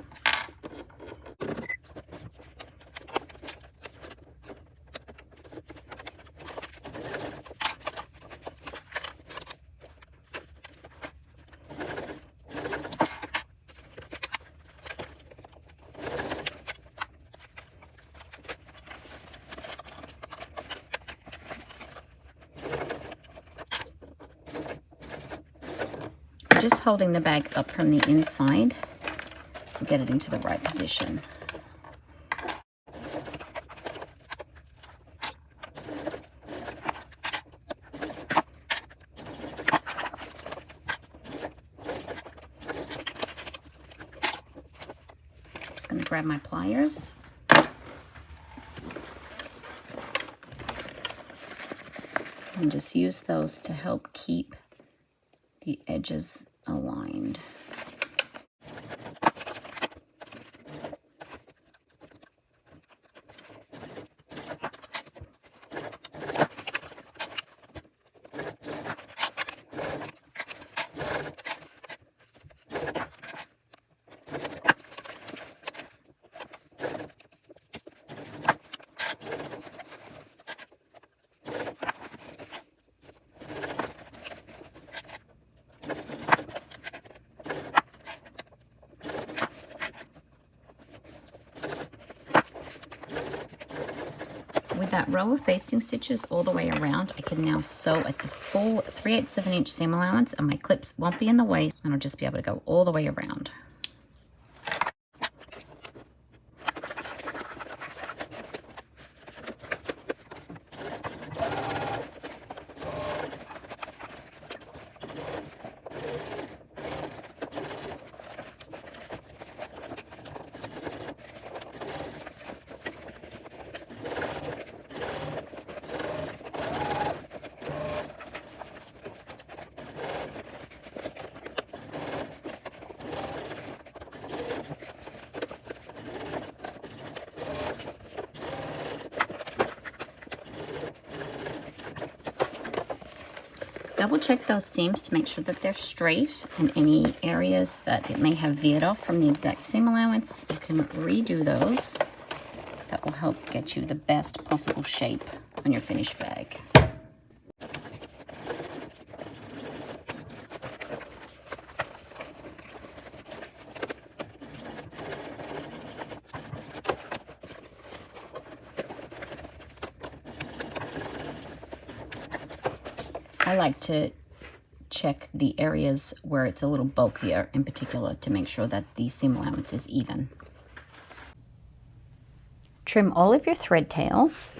Just holding the bag up from the inside to get it into the right position. Just going to grab my pliers. And just use those to help keep the edges aligned. With that row of basting stitches all the way around, I can now sew at the full 3/8 of an inch seam allowance, and my clips won't be in the way, and I'll just be able to go all the way around. Double check those seams to make sure that they're straight, and any areas that it may have veered off from the exact seam allowance, you can redo those. That will help get you the best possible shape on your finished bag. I like to check the areas where it's a little bulkier in particular to make sure that the seam allowance is even. Trim all of your thread tails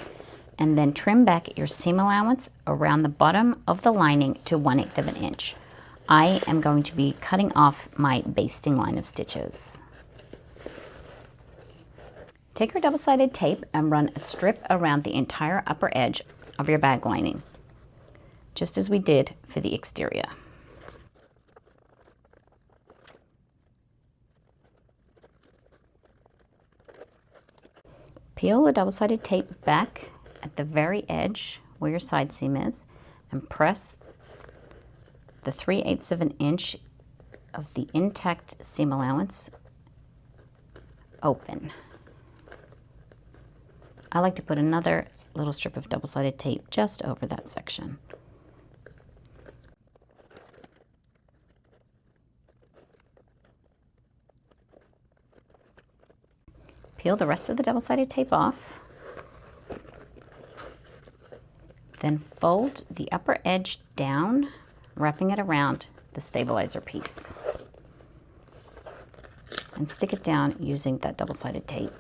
and then trim back your seam allowance around the bottom of the lining to 1/8 of an inch. I am going to be cutting off my basting line of stitches. Take your double-sided tape and run a strip around the entire upper edge of your bag lining, just as we did for the exterior. Peel the double-sided tape back at the very edge where your side seam is and press the 3/8 of an inch of the intact seam allowance open. I like to put another little strip of double-sided tape just over that section. Peel the rest of the double-sided tape off. Then fold the upper edge down, wrapping it around the stabilizer piece. And stick it down using that double-sided tape.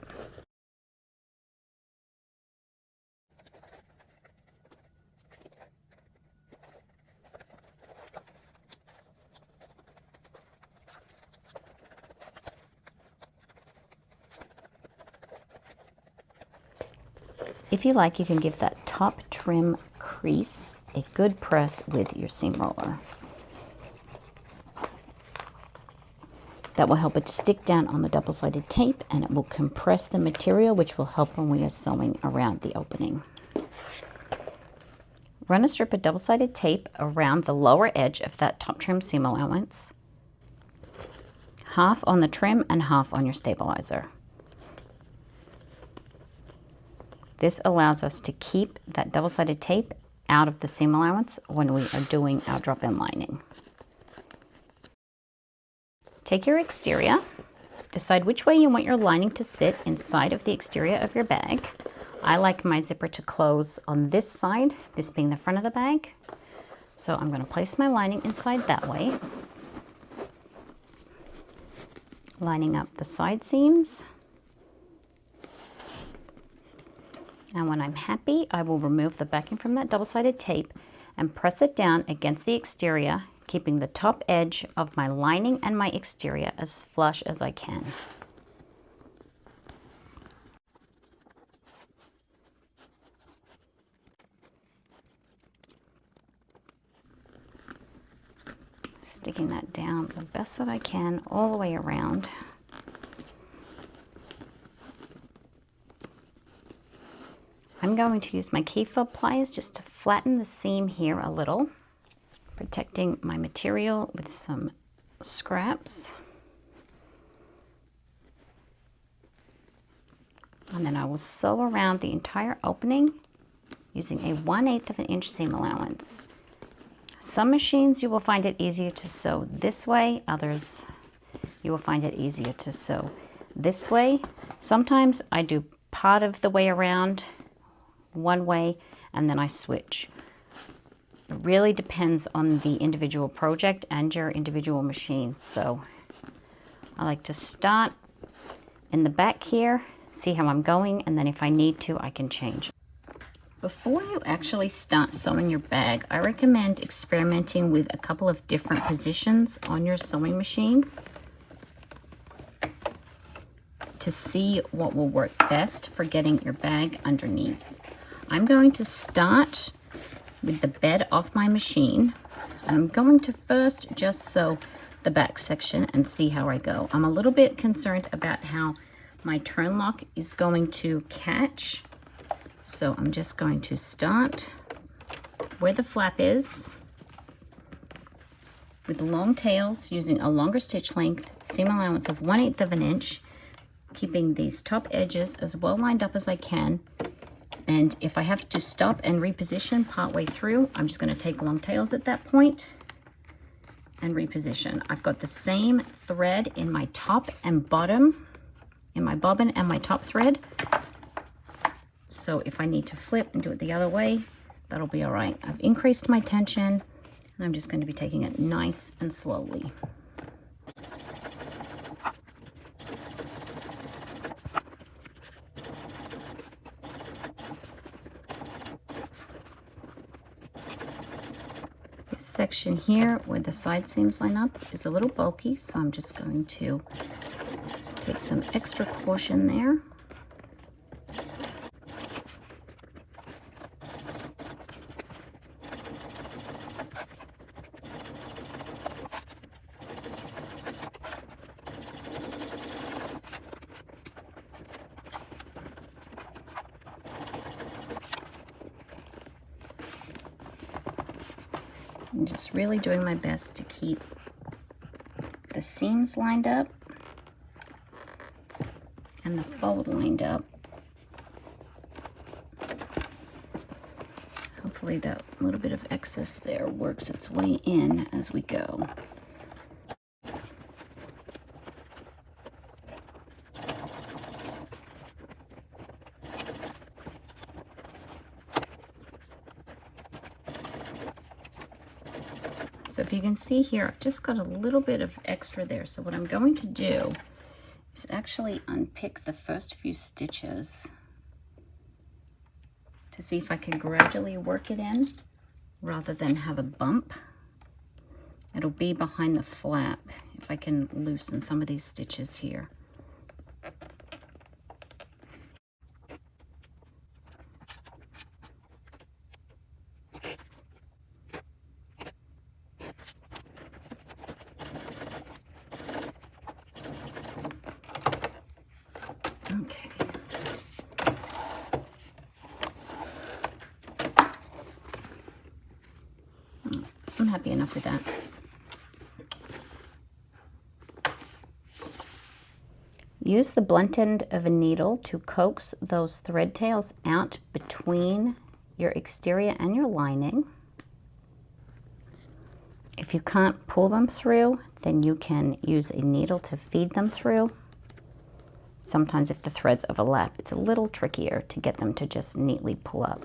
If you like, you can give that top trim crease a good press with your seam roller. That will help it to stick down on the double-sided tape, and it will compress the material, which will help when we are sewing around the opening. Run a strip of double-sided tape around the lower edge of that top trim seam allowance, half on the trim and half on your stabilizer. This allows us to keep that double-sided tape out of the seam allowance when we are doing our drop-in lining. Take your exterior, decide which way you want your lining to sit inside of the exterior of your bag. I like my zipper to close on this side, this being the front of the bag. So I'm going to place my lining inside that way, lining up the side seams. And when I'm happy, I will remove the backing from that double-sided tape and press it down against the exterior, keeping the top edge of my lining and my exterior as flush as I can. Sticking that down the best that I can all the way around. I'm going to use my key fob pliers just to flatten the seam here a little, protecting my material with some scraps. And then I will sew around the entire opening using a 1/8 of an inch seam allowance. Some machines you will find it easier to sew this way, others you will find it easier to sew this way. Sometimes I do part of the way around one way and then I switch. It really depends on the individual project and your individual machine. So I like to start in the back here, see how I'm going, and then if I need to, I can change. Before you actually start sewing your bag, I recommend experimenting with a couple of different positions on your sewing machine to see what will work best for getting your bag underneath. I'm going to start with the bed off my machine, and I'm going to first just sew the back section and see how I go. I'm a little bit concerned about how my turn lock is going to catch, so I'm just going to start where the flap is with the long tails, using a longer stitch length, seam allowance of 1/8 of an inch, keeping these top edges as well lined up as I can. And if I have to stop and reposition partway through, I'm just going to take long tails at that point and reposition. I've got the same thread in my top and bottom, in my bobbin and my top thread. So if I need to flip and do it the other way, that'll be all right. I've increased my tension, and I'm just going to be taking it nice and slowly. Section here where the side seams line up is a little bulky, so I'm just going to take some extra caution there. I'm just really doing my best to keep the seams lined up and the fold lined up. Hopefully that little bit of excess there works its way in as we go. So if you can see here, I've just got a little bit of extra there. So what I'm going to do is actually unpick the first few stitches to see if I can gradually work it in rather than have a bump. It'll be behind the flap if I can loosen some of these stitches here. Okay. I'm happy enough with that. Use the blunt end of a needle to coax those thread tails out between your exterior and your lining. If you can't pull them through, then you can use a needle to feed them through. Sometimes if the threads overlap, it's a little trickier to get them to just neatly pull up.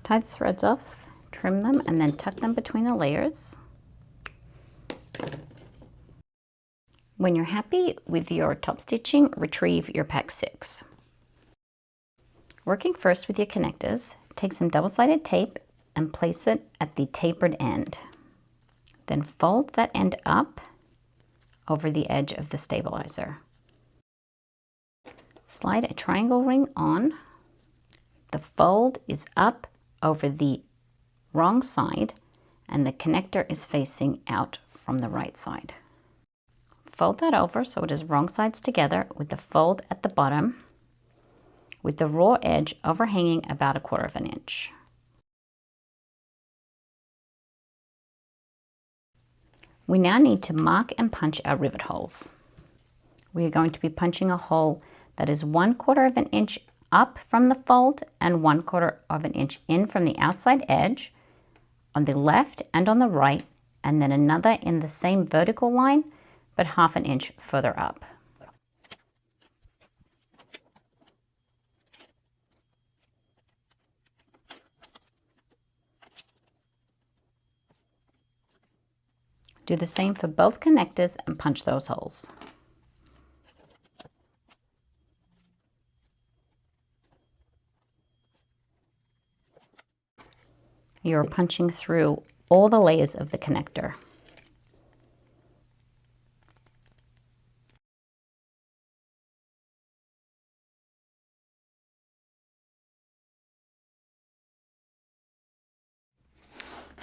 Tie the threads off, trim them, and then tuck them between the layers. When you're happy with your top stitching, retrieve your pack 6. Working first with your connectors, take some double-sided tape and place it at the tapered end. Then fold that end up over the edge of the stabilizer. Slide a triangle ring on. The fold is up over the wrong side and the connector is facing out from the right side. Fold that over so it is wrong sides together with the fold at the bottom, with the raw edge overhanging about 1/4 inch. We now need to mark and punch our rivet holes. We are going to be punching a hole that is 1/4 inch up from the fold and 1/4 inch in from the outside edge on the left and on the right, and then another in the same vertical line, but 1/2 inch further up. Do the same for both connectors and punch those holes. You're punching through all the layers of the connector.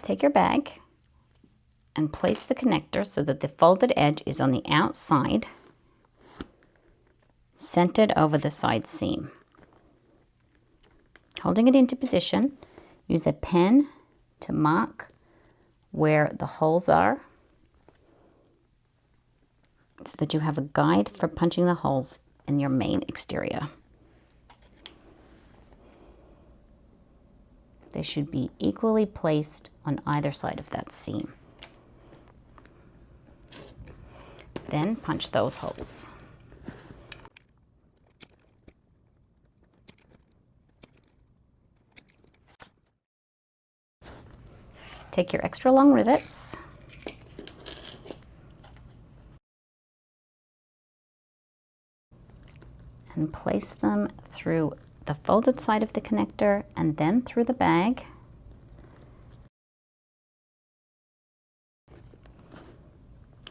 Take your bag and place the connector so that the folded edge is on the outside, centered over the side seam. Holding it into position, use a pen to mark where the holes are so that you have a guide for punching the holes in your main exterior. They should be equally placed on either side of that seam. Then punch those holes. Take your extra long rivets and place them through the folded side of the connector and then through the bag.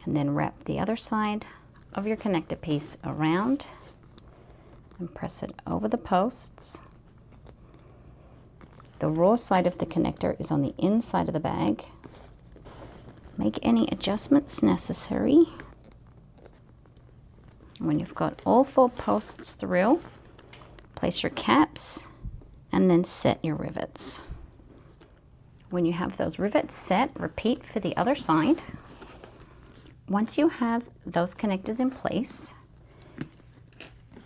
And then wrap the other side of your connector piece around and press it over the posts. The raw side of the connector is on the inside of the bag. Make any adjustments necessary. When you've got all 4 posts through, place your caps and then set your rivets. When you have those rivets set, repeat for the other side. Once you have those connectors in place,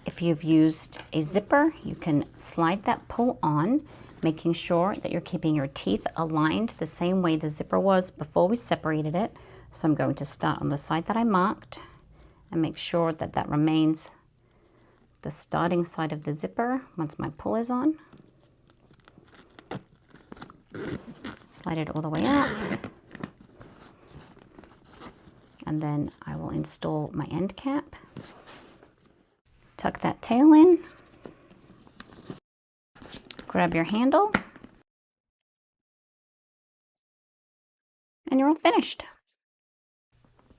if you've used a zipper, you can slide that pull on, making sure that you're keeping your teeth aligned the same way the zipper was before we separated it. So I'm going to start on the side that I marked and make sure that that remains the starting side of the zipper once my pull is on. Slide it all the way up. And then I will install my end cap. Tuck that tail in. Grab your handle. And you're all finished.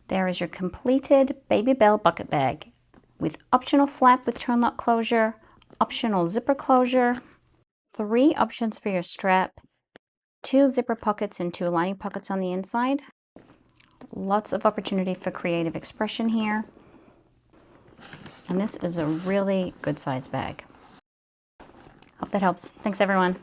There is your completed Baby Belle bucket bag with optional flap with turn lock closure, optional zipper closure, 3 options for your strap, 2 zipper pockets and 2 lining pockets on the inside. Lots of opportunity for creative expression here. And this is a really good size bag. Hope that helps. Thanks everyone.